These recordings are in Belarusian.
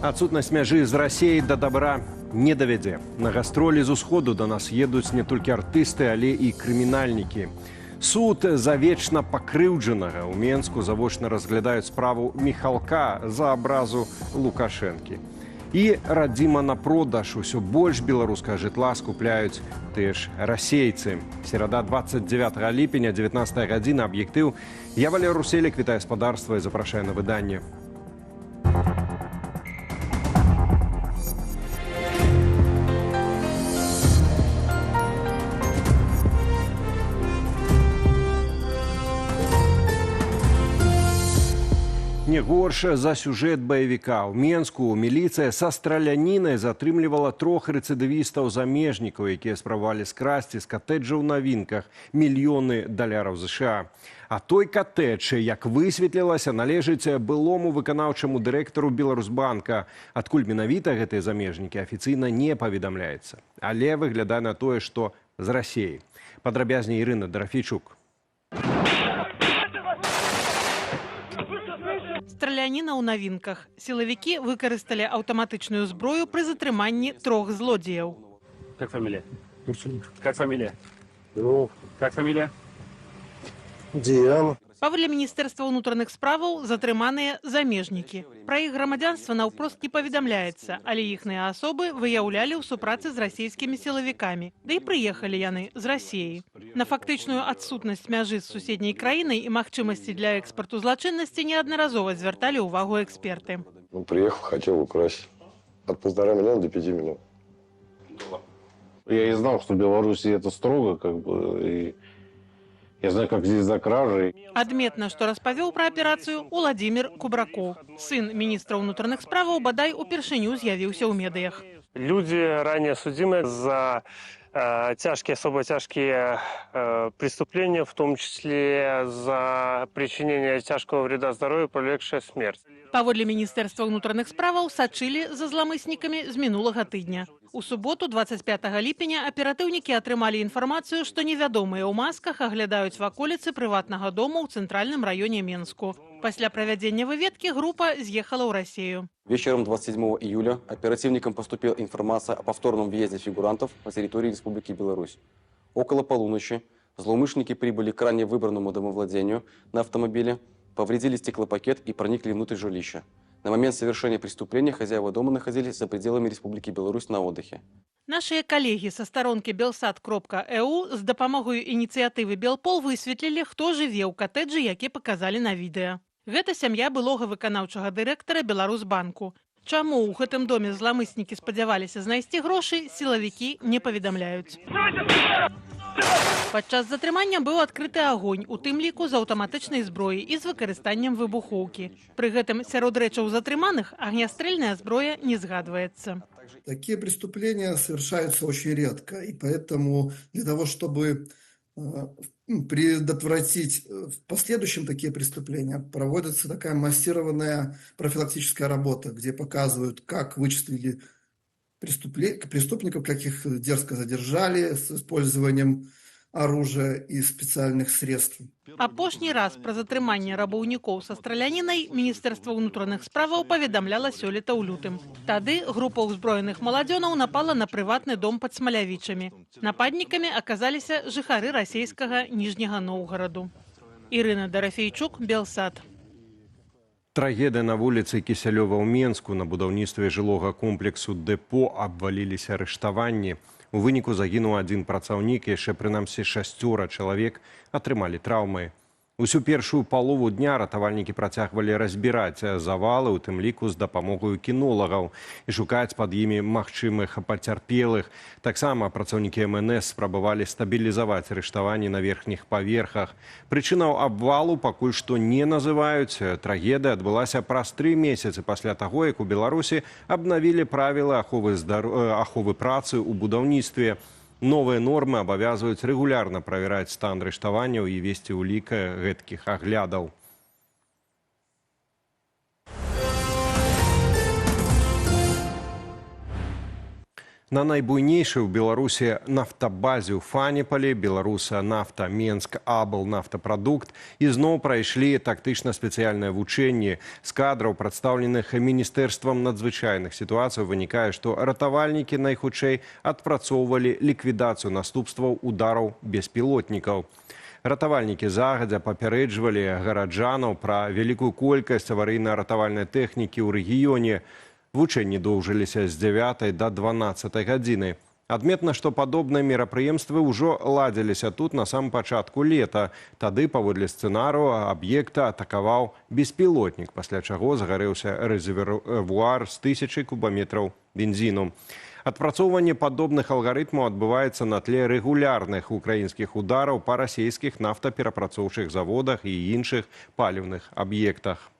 Адсутнасць мяжы з Расіяй да добра не давядзе. На гастролі з усходу да нас едуць не толькі артысты, але і крымінальнікі. Суд за вечна пакрыўджанага ў Менску завочна разглядаюць справу Міхалка за абразу Лукашэнкі. І радзіма на продаж усё больш беларускага жытла скупляюць тыя ж расейцы. Серада 29 ліпеня, 19 гадзіна, аб'ектыў. Я, Валер Руселік, вітаю гаспадарства і запрашаю на выданне. Не горш за сюжэт баевіка. У Менску міліцыя са стралянінай затрымлівала 3 рэцыдывістаў-замежнікаў, якія спрабавалі скрасці з катэджа ў навінках мільёны даляраў США. А той катэдж, як высветлілася, належыць былому выканаўчаму дырэктару Беларусьбанка. Адкуль менавіта гэтыя замежнікі афіцыйна не паведамляецца. Але выглядае на тое, што з Расіі. Падрабязней Ірына Дарафейчук. Страляніна ў навінках. Сілавікі выкарысталі аўтаматычную зброю пры затрыманні 3 злодзеяў. Как фамилия? Как фамилия? Как фамилия? Диана. Паводле Міністэрства ўнутраных справаў затрыманыя замежнікі. Пра іх грамадзянства наўпрост не паведамляецца, але іхныя асобы выяўлялі ў супрацы з расійскімі сілавікамі. Да і прыехалі яны з Расіі. На фактычную адсутнасць мяжы з суседняй краінай і магчымасці для экспарту злачыннасці неаднаразова звярталі ўвагу эксперты. Он приехал, хотел украсть от 1,5 миллиона до 5 миллионов. Я и знал, что в Беларуси это строго, и я знаю, как здесь за кражей. Адметна, што распавёў пра аперацыю Уладзімір Кубракоў. Сын міністра ўнутраных справаў бадай упершыню з'явіўся ў медыях. Люди, ранее судимые за тяжкие, особо тяжкие преступления, в том числе за причинение тяжкого вреда здоровью, повлекшее смерть. Паводле Міністэрства ўнутраных справаў сачылі за зламыснікамі з мінулага тыдня. У суботу, 25 ліпеня, аператыўнікі атрымалі інфармацыю, што невядомыя ў масках аглядаюць ваколіцы прыватнага дому ў цэнтральным раёне Менску. Пасля правядзення выведкі група з'ехала ў Расію. Вечером 27 июля оперативникам поступила информация о повторном въезде фигурантов на территории Республики Беларусь. Около полуночи злоумышленники прибыли к ранее выбранному домовладению на автомобиле, повредили стеклопакет и проникли внутрь жилища. На момент совершения преступления хозяева дома находились за пределами Республики Беларусь на отдыхе. Нашыя калегі са старонкі belsat.eu з дапамогаю ініцыятывы Белпол высветлілі, хто жыве ў катэджы, які паказалі на відэа. Гэта сям'я былога выканаўчага дырэктара Беларусьбанку. Чаму ў гэтым доме зламыснікі спадзяваліся знайсці грошы, сілавікі не паведамляюць. Падчас затрымання быў адкрыты агонь, у тым ліку з аўтаматычнай зброі і з выкарыстаннем выбухоўкі. Пры гэтым сярод рэчаў затрыманых агнястрэльная зброя не згадваецца. Такие преступления совершаются очень редко, и поэтому для того, чтобы предотвратить в последующем такие преступления, проводится такая массированная профилактическая работа, где показывают, как вычислили преступников, как их дерзко задержали с использованием оружия и специальных средств. Апошні раз пра затрыманне рабаўнікоў са стралянінай Міністэрства ўнутраных справаў паведамляла сёлета ў лютым. Тады група ўзброеных маладзёнаў напала на прыватны дом пад Смалявічамі. Нападнікамі аказаліся жыхары расійскага Ніжняга Новгараду. Ірына Дарафейчук, Белсат. Трагедыя на вуліцы Кісялёва ў Менску. На будаўніцтве жылога комплексу дэпо абваліліся арыштаванні. У выніку загінуў 1 працаўнік, яшчэ прынамсі 6 чалавек атрымалі траўмы. Усю першую палову дня ратавальнікі працягвалі разбіраць завалы, у тым ліку з дапамогаю кінолагаў, і шукаць пад імі магчымых пацярпелых. Таксама працаўнікі МНС спрабавалі стабілізаваць арыштаванні на верхніх паверхах. Прычынаў абвалу пакуль што не называюць. Трагедыя адбылася праз 3 месяцы пасля таго, як у Беларусі абнавілі правілы аховы працы ў будаўніцтве. Новыя нормы абавязваюць рэгулярна правяраць стан арыштаванняў і весці ўлік гэткіх аглядаў. На найбуйнейшай у Беларусі нафтабазе ў Фаніпалі беларуса нафта Менск Абл нафтапрадукт ізноў прайшлі тактычна-спецыяльныя вучэнні. З кадраў, прадстаўленых міністэрствам надзвычайных сітуацый, вынікае, што ратавальнікі найхутчэй адпрацоўвалі ліквідацыю наступстваў удараў беспілотнікаў. Ратавальнікі загадзя папярэджвалі гараджанаў пра вялікую колькасць аварыйна-ратавальнай тэхнікі ў рэгіёне. Вучэнні доўжыліся з 9 до 12 гадзіны. Адметна, што падобныя мерапрыемствы ўжо ладзіліся тут на самым пачатку лета. Тады, паводле сцэнарыю, аб'екта атакаваў беспілотнік, пасля чаго загарэўся рэзервуар з 1000 кубаметраў бензіну. Адпрацоўванне падобных алгарытмаў адбываецца на тле рэгулярных украінскіх удараў па расійскіх нафтаперапрацоўчых заводах і іншых паліўных аб'ектах.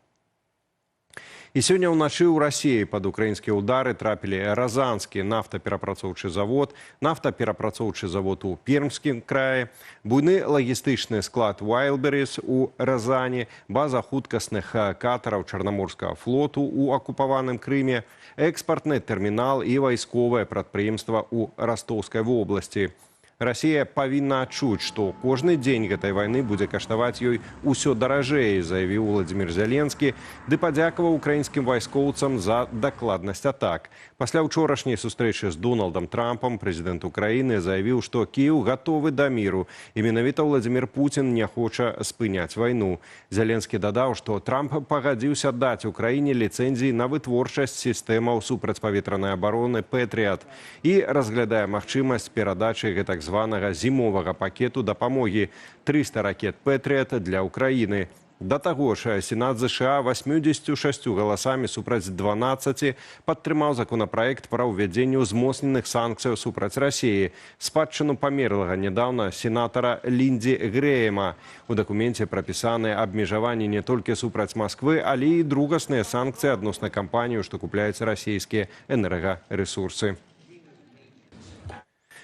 І сёння ўначы ў Расіі пад украінскія ўдары трапілі Разанскі нафтаперапрацоўчы завод, нафтаперапрацоўчы завод у Пермскім краі, буйны лагістычны склад Wildberries у Разані, база хуткасных катараў Чарнаморскага флоту ў акупаваным Крыме, экспартны тэрмінал і вайсковае прадпрыемства ў Ростовскай вобласці. Расія павінна адчуць, што кожны дзень гэтай вайны будзе каштаваць ёй усё даражэй, заявіў Владзімір Зяленскі, ды падзякаваў украінскім вайскоўцам за дакладнасць атак. Пасля ўчорашняй сустрэчы з Дональдам Трампам прэзідэнт Украіны заявіў, што Кіеў гатовы да міру, і менавіта Владзімір Пуцін не хоча спыняць вайну. Зяленскі дадаў, што Трамп пагадзіўся даць Украіне ліцэнзіі на вытворчасць сістэмаў супрацьпаветранай абароны «Пэтріат» і разглядае магчымасць перадачы гэтак званага зімовага пакету дапамогі 300 ракет «Пэтріат» для Украіны. Да таго ж, Сенат ЗША 86 галасамі супраць 12 падтрымаў законапраект пра ўвядзенне ўзмоцненых санкцыяў супраць Расіі. Спадчыну памерлага нядаўна сенатара Ліндзі Грэема. У дакуменце прапісаны абмежаванні не толькі супраць Масквы, але і другасныя санкцыі адносна кампанію, што купляюць расійскія энергарэсурсы.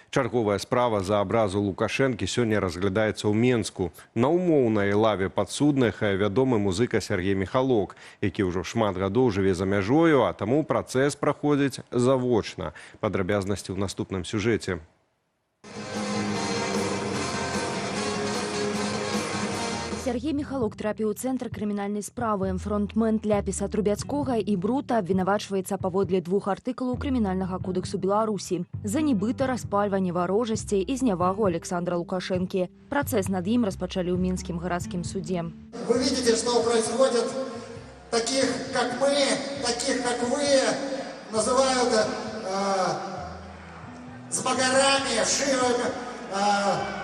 Чарговая справа за абразу Лукашэнкі сёння разглядаецца ў Менску. На ўмоўнай лаве падсудных вядомы музыка Сергей Михалок, які ўжо шмат гадоў жыве за мяжою, а таму працэс праходзіць завочна. Падрабязнасці ў наступным сюжэце. Сергей Михалок трапіў у цэнтр крымінальнай справы. Фронтмен Ляпіса Трубяцкога і Брута абвінавачваецца паводле 2 артыкулаў крымінальнага кодексу Беларусі за нібыта распальванне варожасці і знявагу Александра Лукашэнкі. Працэс над ім распачалі ў Мінскім гарадскім суде. Вы видите, что происходит? Таких, как мы, таких, как вы, называют змагарами,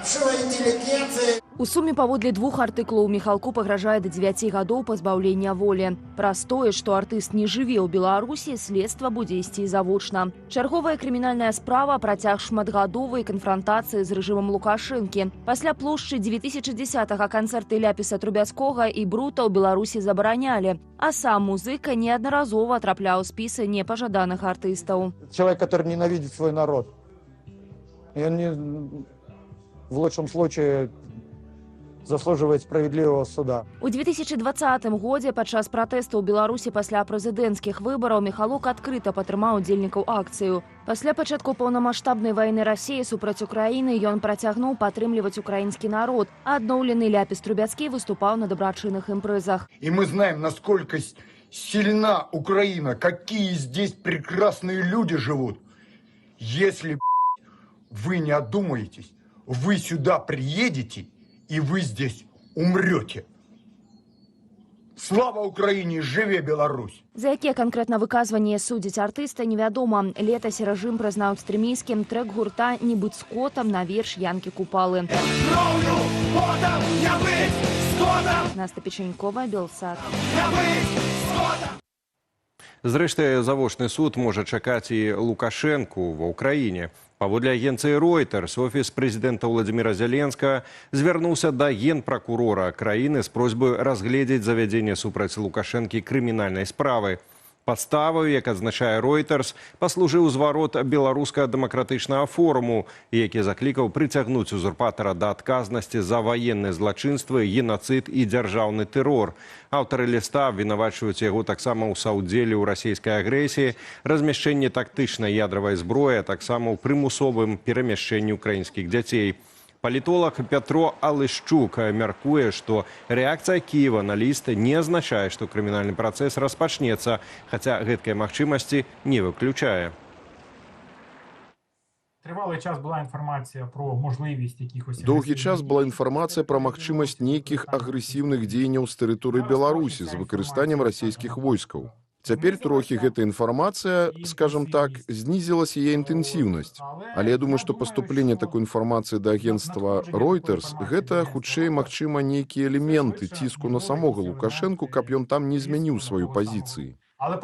вшивой интеллигенции. У суме паводле 2 артыкулаў Михалку пагражае да 9 гадоў пазбаўлення волі. Праз тое, што артыст не жыве ў Беларусі, следства будзе ісці завочна. Чарговая крымінальная справа працяг шматгадовай канфрантацыі з рэжымам Лукашэнкі. Пасля плошчы 2010-га канцэрты Ляпіса Трубяцкога і Брута ў Беларусі забаранялі, а сам музыка неаднаразова трапляў у спісы непажаданых артыстаў. Человек, который ненавидит свой народ. И он не, в лучшем случае заслуживает справедливого суда. У 2020 годзе падчас пратэстаў у Беларусі пасля прэзідэнцкіх выбараў Михалок адкрыта падтрымаў удзельнікаў акцыю. Пасля пачатку паўнамаштабнай вайны Расіі супраць Украіны ён працягнуў падтрымліваць украінскі народ, а адноўлены Ляпіс Трубяцкі выступаў на дабрачынных імпрэзах. И мы знаем, насколько сильна Украина, какие здесь прекрасные люди живут. Если вы не одумаетесь, вы сюда приедете, и вы здесь умрете. Слава Украине, живе Беларусь! За якія канкрэтна выказванні судзяць артыста, невядома. Летась рэжым прызнаў экстрэмійскім трэк гурта «Не быць скотам» на верш Янкі Купалы. Наста Печенькова, Белсад. Зрэшты, завочны суд можа чакаць і Лукашэнку ва ўкраіне. Паводле агенцыі Reuters, офіс прэзідэнта Владзіміра Зяленскага звярнуўся да генпракурора краіны з просьбай разгледзець завядзенне супраць Лукашэнкі крымінальнай справы. Падставою, як адзначае Reuters, паслужыў зварот беларускага дэмакратычнага форуму, які заклікаў прыцягнуць узурпатара да адказнасці за ваенныя злачынствы, генацыд і дзяржаўны тэрор. Аўтары ліста абвінавачваюць яго таксама ў саўдзеле ў расійскай агрэсіі, размяшчэнні тактычнай ядравай зброі, а таксама ў прымусовым перамяшчэнні украінскіх дзяцей. Палітолог Пятро Алышчук мяркуе, што рэакцыя Кіева на ліст не азначае, што крымінальны працэс распачнецца, хаця гэткай магчымасці не выключае. Доўгі час была інфармацыя пра магчымасць нейкіх агрэсіўных дзеянняў з тэрыторыі Беларусі з выкарыстаннем расійскіх войскаў. Цяпер трохі гэта інфармацыя, скажам так, знізілася яе інтэнсіўнасць. Але я думаю, што паступленне такой інфармацыі да агенцтва Reuters гэта, хутчэй, магчыма, нейкія элементы ціску на самога Лукашэнку, каб ён там не змяніў сваю пазіцыю. Але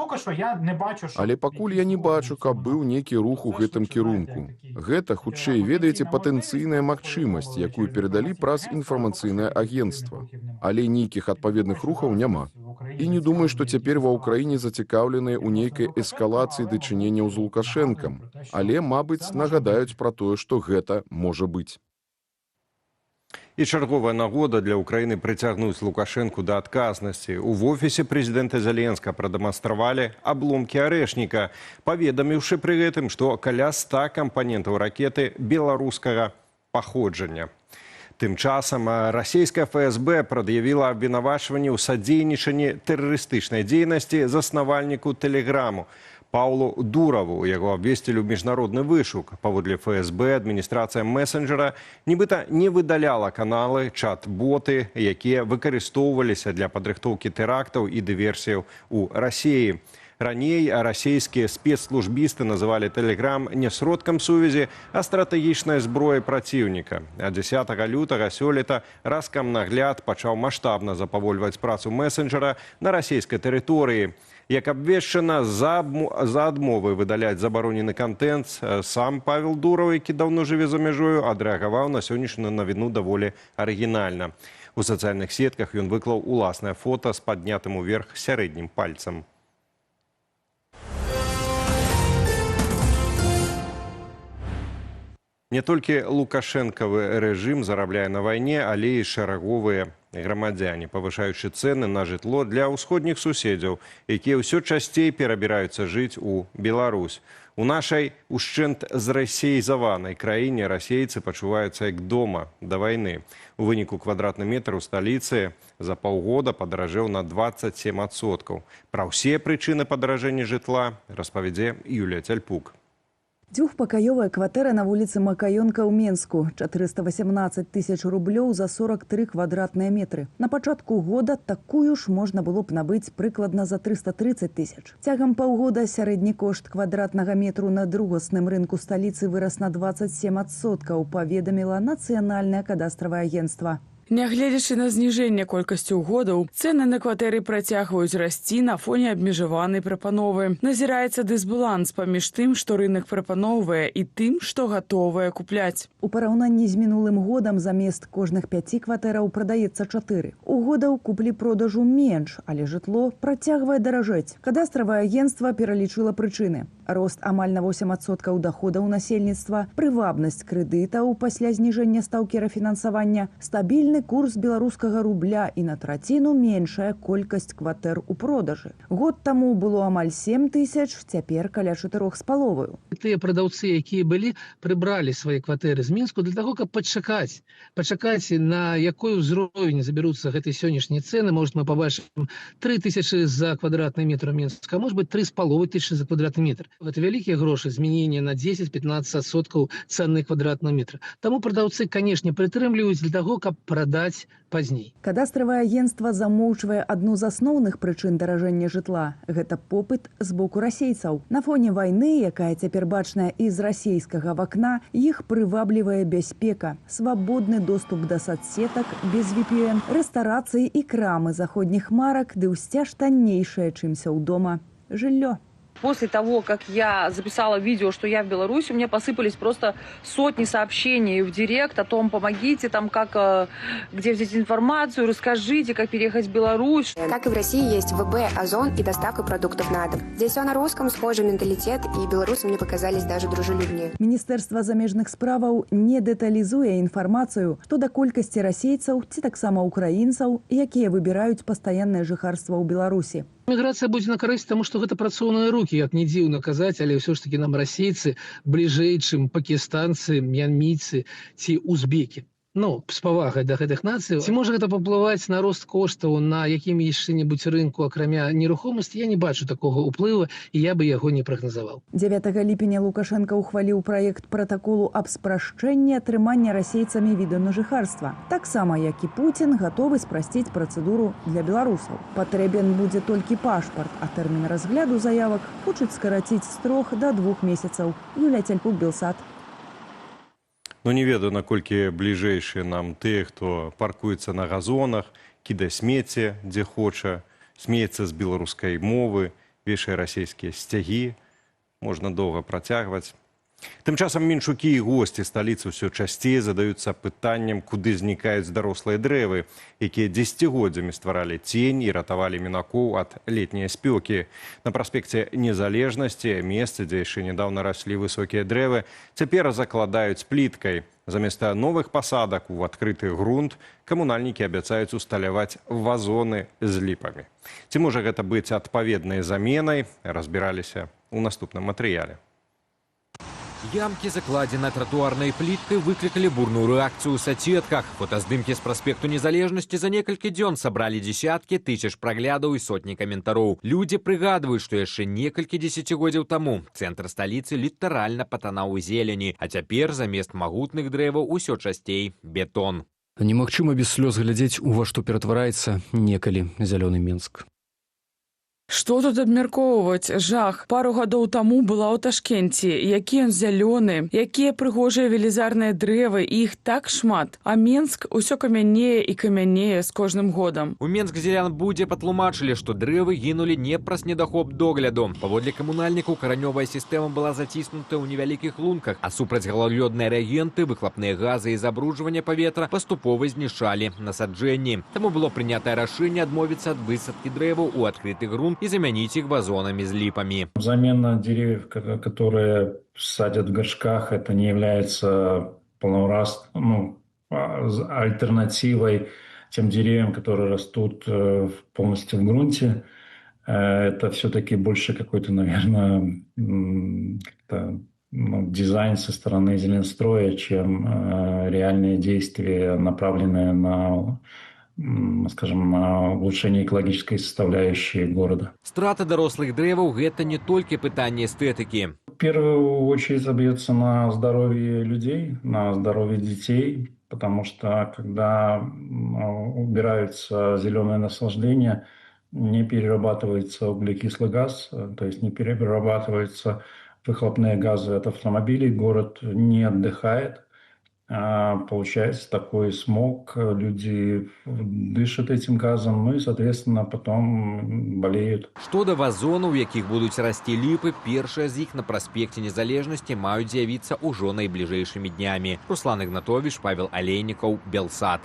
пакуль я не бачу, каб быў нейкі рух у гэтым кірунку. Гэта, хутчэй, ведаеце, патэнцыйная магчымасць, якую перадалі праз інфармацыйнае агенцтва. Але нейкіх адпаведных рухаў няма. І не думаю, што цяпер ва ўкраіне зацікаўленыя ў нейкай эскалацыі дачыненняў з Лукашэнкам. Але, мабыць, нагадаюць пра тое, што гэта можа быць. І чарговая нагода для Украіны прыцягнуць Лукашэнку да адказнасці. У офісе прэзідэнта Зеленска прадэманстравалі абломкі арэшніка, паведаміўшы пры гэтым, што каля 100 кампанентаў ракеты беларускага паходжання. Тым часам расійская ФСБ прад'явіла абвінавачванне ў садзейнічанні тэрарыстычнай дзейнасці заснавальніку Тэлеграму Паўлу Дураву. Яго абвесцілі ў міжнародны вышук. Паводле ФСБ адміністрацыя месенджера нібыта не выдаляла каналы, чат-боты, якія выкарыстоўваліся для падрыхтоўкі тэрактаў і дыверсіяў у Расіі. Раней расійскія спецслужбісты называлі Тэлеграм не сродкам сувязі, а стратэгічнай зброяй праціўніка. А 10 лютага сёлета Раскамнагляд пачаў маштабна запавольваць працу месенджера на расійскай тэрыторыі. Як абвешчана, за адмовы выдаляць забаронены кантэнт, сам Павел Дураў, які даўно жыве за мяжою, адрэагаваў на сённяшнюю навіну даволі арыгінальна. У сацыяльных сетках ён выклаў уласнае фота з паднятым уверх сярэднім пальцам. Не толькі лукашэнкавы рэжым зарабляе на вайне, але і шэраговыя грамадзяне, павышаючы цэны на жытло для ўсходніх суседзяў, якія ўсё часцей перабіраюцца жыць у Беларусь. У нашай ушчэнт зрасейзаванай краіне расейцы пачуваюцца як дома да вайны. У выніку квадратны метр у сталіцы за паўгода падаражэў на 27%. Пра ўсе прычыны падаражэння жытла распавядзе Юлія Цяльпук. Двухпакаёвая кватэра на вуліцы Макаёнка ў Менску. 418 тысяч рублёў за 43 квадратныя метры. На пачатку года такую ж можна было б набыць прыкладна за 330 тысяч. Цягам паўгода сярэдні кошт квадратнага метру на другасным рынку сталіцы вырас на 27%, паведаміла Нацыянальнае кадастравае агенцтва. Нягледзячы на зніжэнне колькасці угодаў, цэны на кватэры працягваюць расці на фоне абмежаванай прапановы. Назіраецца дысбаланс паміж тым, што рынак прапаноўвае, і тым, што гатовае купляць. У параўнанні з мінулым годам замест кожных 5 кватэраў прадаецца 4. Угодаў куплі-продажу менш, але жытло працягвае даражэць. Кадастравае агенцтва пералічыла прычыны. Рост амаль на 8% даходаў насельніцтва, прывабнасць крэдытаў пасля зніжэння стаўкі рафінансавання, стабільны курс беларускага рубля і на траціну меншая колькасць кватэр у продажы. Год таму было амаль 7 тысяч, цяпер каля 4,5. Тыя прадаўцы, якія былі, прыбралі свае кватэры з Мінску для таго, каб пачакаць, на якой узровень забяруцца гэтыя сённяшнія цэны. Может, мы пабачым 3 тысячы за квадратны метр у Мінску, а может быть 3,5 тысячы за квадратны метр. Гэта вялікія грошы, змянення на 10-15% цэны квадратного метра. Таму прадаўцы, канешне, прытрымліваюць для таго, каб прадаць пазней. Кадастравае агенцтва замоўчвае адну з асноўных прычын даражэння жытла. Гэта попыт з боку расейцаў. На фоне вайны, якая цяпер бачная і з расейскага вакна, іх прываблівае бяспека, свабодны доступ да садсетак без VPN, рэстарацыі і крамы заходніх марак, ды ўсцяж таннейшае, чымся ў дома, жыллё. После того, как я записала видео, что я в Беларуси, у меня посыпались просто сотни сообщений в директ о том, помогите, там, как, где взять информацию, расскажите, как переехать в Беларусь. Как и в России, есть ВБ, Озон и доставка продуктов на дом. Здесь все на русском, схожий менталитет, и белорусы мне показались даже дружелюбнее. Міністэрства замежных справаў не дэталізуе інфармацыю што да колькасці расейцаў ці таксама украінцаў, якія выбіраюць пастаяннае жыхарства ў Беларусі. Міграцыя будзе на карысць, таму што гэта працоўныя рукі, як не дзіўна казаць, але ўсё ж такі нам расейцы бліжэй, чым пакістанцы, мьянмійцы ці узбекі. Ну, з павагай да гэтых нацый. Ці можа гэта паўплываць на рост коштаў на якім-небудзь рынку, акрамя нерухомасці, я не бачу такога ўплыву, і я бы яго не прагназаваў. 9 ліпеня Лукашенко ухваліў праект пратаколу аб спрашчэнні атрымання расейцамі віду на жыхарства. Таксама, як і Пуцін, гатовы спрасціць працэдуру для беларусаў. Патрэбен будзе толькі пашпарт, а тэрмін разгляду заявак хочуць скараціць з 3 до 2 месяцаў. Юлія Цяльпук, Белсат. Ну, не ведаю, наколькі бліжэйшыя нам тыя, хто паркуецца на газонах, кідае смецце, дзе хоча, смеецца з беларускай мовы, вешае расійскія сцягі. Можна доўга працягваць. Тым часам меншукі і госці сталіцы ўсё часцей задаюцца пытаннем, куды знікаюць дарослыя дрэвы, якія дзесяцігоддзямі стваралі цень і ратавалі мінакоў ад летняй спёкі. На праспекце Незалежнасці, месцы, дзе яшчэ нядаўна раслі высокія дрэвы, цяпер закладаюць пліткай. Замест новых пасадак у адкрыты грунт камунальнікі абяцаюць усталяваць вазоны з ліпамі. Ці можа гэта быць адпаведнай заменай, разбіраліся ў наступным матэрыяле. Ямки, закладенные тротуарной плиткой, выкликали бурную реакцию в соцсетках. Фотоздымки с проспекту Незалежности за несколько дён собрали десятки тысяч проглядов и сотни комментароў. Люди прыгадывают, что еще несколько десятигоддзяў тому центр столицы літаральна патанаў у зелені, а цяпер замест магутных дрэваў усё часцей бетон. Немагчыма без слёз глядзець, у ва што ператвараецца некалі зялёны Мінск. Што тут абмяркоўваць? Жах. Пару гадоў таму была ў Ташкенце. Які ён зялёны, якія прыгожыя велізарныя дрэвы, іх так шмат. А Менск усё камянее і камянее з кожным годам. У Менск-Зелян-Будзе патлумачылі, што дрэвы гінулі не праз недахоп догляду. Паводле камунальнікаў, каранёвая сістэма была заціснута ў невялікіх лунках, а супрацьгалалёдныя рэагенты, выхлапныя газы і забруджванне паветра паступова знішчалі насаджэнні. Таму было прынятае рашэнне адмовіцца ад высадкі дрэваў у адкрыты грунт и заменить их вазонами с липами. Замена деревьев, которые садят в горшках, это не является альтернативой тем деревьям, которые растут полностью в грунте. Это все-таки больше какой-то, наверное, дизайн со стороны Зеленстроя, чем реальные действия, направленные на, скажем, на улучшение экологической составляющей города. Страта дарослых дрэваў – гэта не только пытанне эстетики. В первую очередь забьется на здоровье людей, на здоровье детей, потому что когда убираются зеленые наслаждения, не перерабатывается углекислый газ, то есть не перерабатываются выхлопные газы от автомобилей, город не отдыхает. Получается такой смог, люди дышат этим газом, ну и, соответственно, потом болеют. Што да вазонаў, у якіх будуць расці ліпы, першыя з іх на праспекце Незалежнасці маюць з'явіцца ўжо найбліжэйшымі днямі. Руслан Ігнатовіч, Павел Алейнікаў, Белсат.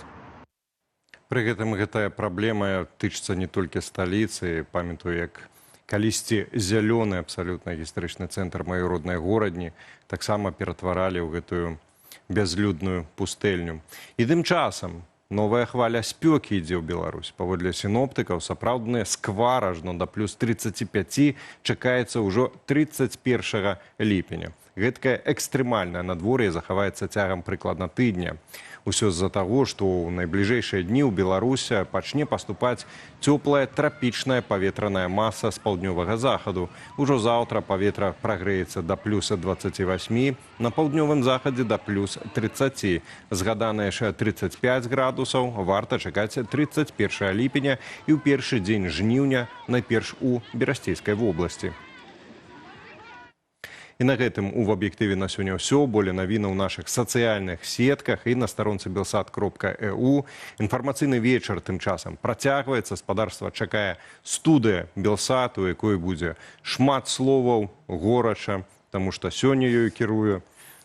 Пры гэтым гэтая праблема тычыцца не толькі сталіцы. Памятаю, як калісьці зялёны абсалютна гістарычны цэнтр маёй роднай горадні таксама ператваралі ў гэтую бязлюдную пустэльню. І тым часам новая хваля спёкі ідзе ў Беларусь. Паводле сіноптыкаў, сапраўдная сквар ажно да плюс 35 чакаецца ўжо 31 ліпеня. Гэткае экстрэмальнае надвор'е захаваецца цягам прыкладна тыдня. Усё з-за таго, што ў найбліжэйшыя дні ў Беларусь пачне паступаць цёплая трапічная паветраная маса з паўднёвага захаду. Ужо заўтра паветра прагрэецца да плюс 28, на паўднёвым захадзе да плюс 30. Згаданыя ж 35 градусаў варта чакаць 31 ліпеня і ў першы дзень жніўня, найперш у Берасцейскай вобласці. І на гэтым у аб'ектыве на сёння ўсё. Болей навіна ў нашых сацыяльных сетках і на старонцы belsat.eu. Інфармацыйны вечар тым часам працягваецца. Спадарства чакае студыя Белсат, у якой будзе шмат словаў, горача, таму што сёння ёю кіруе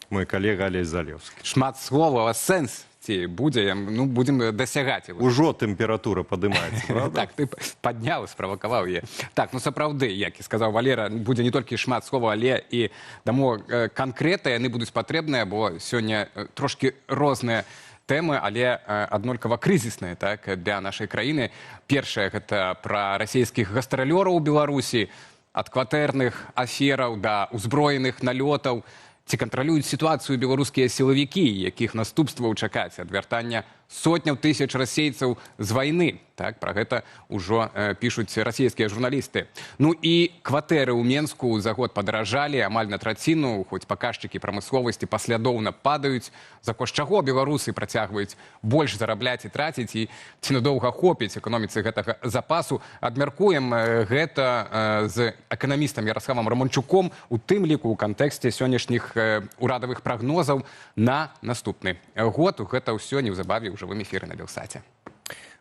мой калега Алесь Залеўскі. Шмат словаў, а сэнс ці будзе, ну, будзем дасягаць. Ужо тэмпература падымаецца, правда? Так, ты падняў, справакаваў яе. Так, ну сапраўды, як і сказаў Валера, будзе не толькі шмат словаў, але і дамо канкрэты, яны будуць патрэбныя, бо сёння трошкі розныя тэмы, але аднолькава крызісныя, так, для нашай краіны. Першае, гэта пра расійскіх гастралёраў у Беларусі, ад кватэрных афераў да ўзброеных налётаў. Ці кантралююць сітуацыю беларускія сілавікі, якіх наступстваў чакаць ад вяртання сотняў тысяч расейцаў з вайны. Так, пра гэта ўжо пішуць расійскія журналісты. Ну і кватэры ў Менску за год падаражалі амаль на траціну, хоць паказчыкі прамысловасці паслядоўна падаюць, за кошт чаго беларусы працягваюць больш зарабляць і траціць, і ці надоўга хопіць эканоміцы гэтага запасу. Адмяркуем гэта з эканамістам Яраславам Романчуком, у тым ліку ў кантэксце сённяшніх урадавых прагнозаў на наступны год. Гэта ўсё неўзабаве ў жывым эфіры на Белсаце.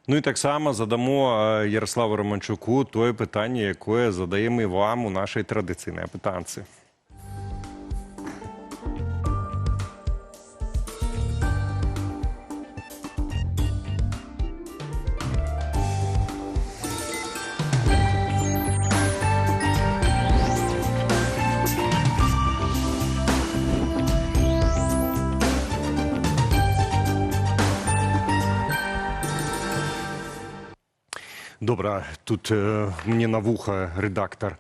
Ну і таксама задамо Яраславу Романчуку тое пытанне, якое задаем і вам у нашай традыцыйнай апытанцы. Добра, тут мне на вуха рэдактар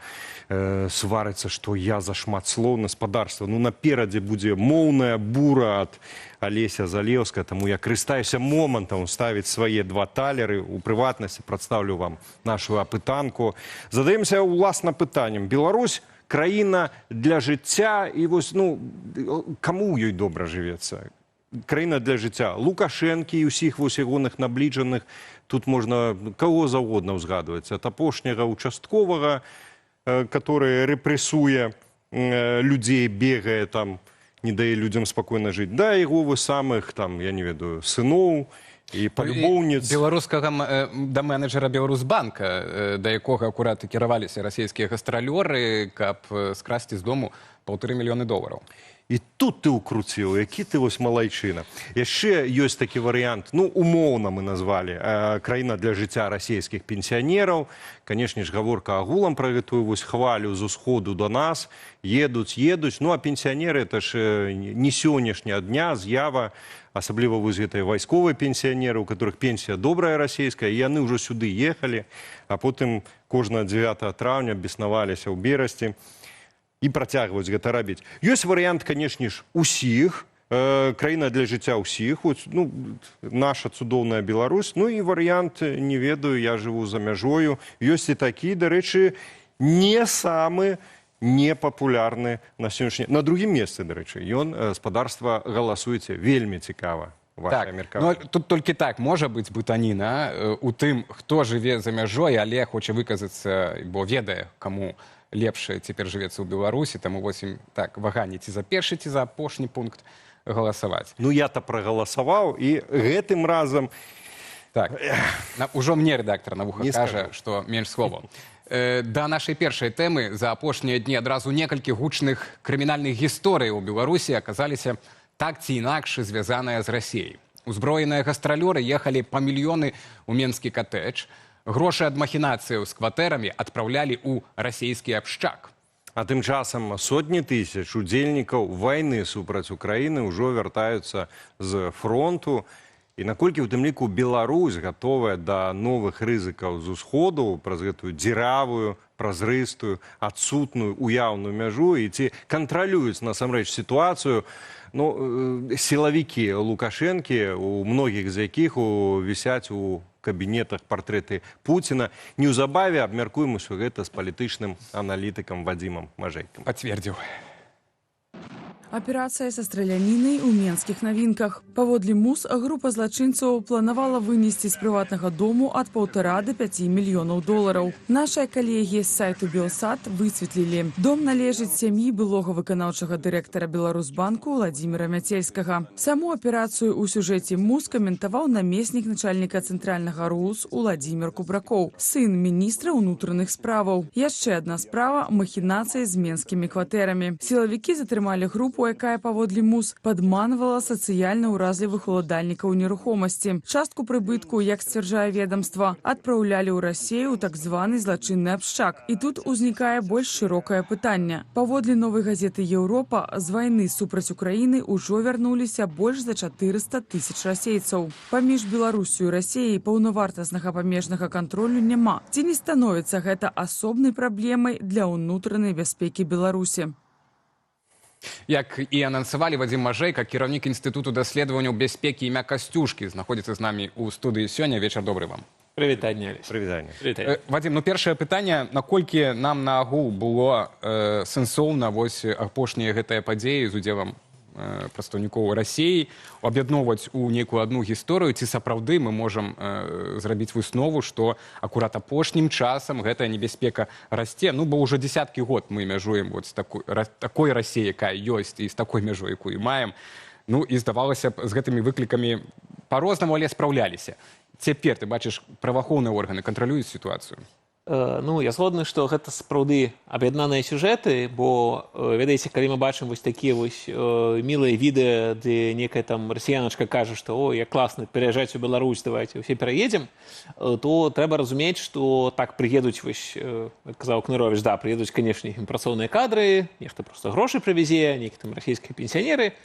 сварыцца, што я за шматслоўна спадарства. Ну, наперадзе будзе моўная бура ад Алеся Залеўска, таму я карыстаюся момантам ставіць свае два талеры. У прыватнасці прадстаўлю вам нашу апытанку. Задаемся ўласна пытаннем. Беларусь – краіна для жыцця, і вось, ну, каму ёй добра жывецца? Краіна для жыцця Лукашэнкі і ўсіх вось ягоных набліжаных. Тут можна каго заўгодна ўзгадваць. Ад апошняга участковага, который рэпрэсуе людзей, бегае там, не дае людзям спакойна жыць. Да яго вы самых, там, я не ведаю, сыноў і палюбоўніц. Беларускага да менеджера Беларусьбанка, да якога акурат і кіраваліся расійскія гастралёры, каб скрасці з дому $1,5 мільёны. І тут ты ўкруціў, які ты вось малайчына. Яшчэ ёсць такі варыянт, ну, умоўна мы назвалі, краіна для жыцця расійскіх пенсіянераў. Канешне ж, гаворка агулам пра гэтую вось хвалю з усходу до нас. Едуць. Ну, а пенсіянеры, это ж не сённяшняга дня, з'ява, асабліва вось гэтай вайсковыя пенсіянеры, у которых пенсія добрая расійская, і яны ўжо сюды ехалі, а потым кожнага 9 траўня беснаваліся ў Берасці. І працягваюць гэта рабіць. Ёсць варыянт, канешне ж, усіх, краіна для жыцця ўсіх, ну, наша цудоўная Беларусь, ну і варыянт, не ведаю, я жыву за мяжою. Ёсць і такі, дарэчы, не самы непапулярны на сённяшні... На другім месцы, дарэчы, ён, спадарства, галасуеце вельмі цікава. Так, ну, тут толькі так можа быць блытаніна у тым, хто жыве за мяжой, але хоча выказацца, бо ведае, каму лепш цяпер жывецца ў Беларусі, таму вось так ваганне ці за першы, ці за апошні пункт галасаваць. Ну, я-то прагаласаваў, і гэтым разам... Так, ужо мне рэдактар на вуха кажа, што менш словаў. Да нашай першай тэмы за апошнія дні адразу некалькі гучных крымінальных гісторый у Беларусі аказаліся так ці інакш звязаныя з Расіяй. Узброеныя гастралёры ехалі па мільёны ў менскі катэдж. Грошы ад махінацыяў з кватэрамі адпраўлялі ў расійскі абшчак. А тым часам сотні тысяч удзельнікаў вайны супраць Украіны ўжо вяртаюцца з фронту. І наколькі ў тым ліку Беларусь гатовая да новых рызыкаў з усходу праз гэтую дзіравую, празрыстую, адсутную уяўную мяжу, і ці кантралююць насамрэч сітуацыю, ну, сілавікі Лукашэнкі, у многіх з якіх вісяць у кабінетах партрэты Пуціна. Неўзабаве абмяркуем усё гэта з палітычным аналітыкам Вадзімам Мажэйкам. Пацвердзіў. Аперацыя са стралянінай у менскіх навінках. Паводле МУС, група злачынцаў планавала вынесці з прыватнага дому ад 1,5 до 5 мільёнаў долараў. Нашыя калегі з сайту Белсат высветлілі. Дом належыць сям'і былога выканаўчага дырэктара Беларусьбанку Владзіміра Мяцельскага. Саму аперацыю ў сюжэце МУС каментаваў намеснік начальніка цэнтральнага РУС Уладзімір Кубракоў, сын міністра ўнутраных справаў. Яшчэ адна справа – махінацыі з менскімі кватэрамі. Сілавікі затрымалі групу, якая паводле МУС падманвала сацыяльна ўразлівых уладальнікаў нерухомасці. Частку прыбытку, як сцвярджае ведомства, адпраўлялі ў Расію ў так званы злачынны абшчак. І тут узнікае больш шырокае пытанне. Паводле новай газеты «Еўропа» з вайны супраць Украіны ўжо вярнуліся больш за 400 тысяч расейцаў. Паміж Беларусю і Расіяй паўнавартаснага памежнага кантролю няма. Ці не становіцца гэта асобнай праблемай для ўнутранай бяспекі Беларусі? Як і анансавалі, Вадзім Мажэйка, кіраўнік інстытуту даследаванняў бяспекі імя Касцюшкі, знаходзіцца з намі ў студыі сёння. Вечар добры вам. Прывітанне. Вадзім, першае пытанне, наколькі нам на агул было сэнсоўна апошнія гэтыя падзеі з удзелам прадстаўнікоў Расіі аб'ядноўваць у нейкую адну гісторыю, ці сапраўды мы можам зрабіць выснову, што акурат апошнім часам гэтая небяспека расце. Ну, бо ўжо дзесяткі год мы мяжуем з такой Расіяй, якая ёсць, і з такой мяжой, якую маем. Ну, і здавалася б, з гэтымі выклікамі па-рознаму, але спраўляліся. Цяпер, ты бачыш, праваахоўныя органы кантралююць сітуацыю? Ну, я згодны, што гэта сапраўды аб'яднаныя сюжэты, бо, ведаеце, калі мы бачым вось такія вось мілыя відэа, дзе некая там расіяначка кажа, што «О, як класна, пераязджаць у Беларусь, давайте ўсе пераедзем», то трэба разумець, што так прыедуць, вось, як казаў Кныровіч, да, прыедуць, канешне, працоўныя кадры, нехта проста грошы прывезе, нейкі там расійскія пенсіянеры,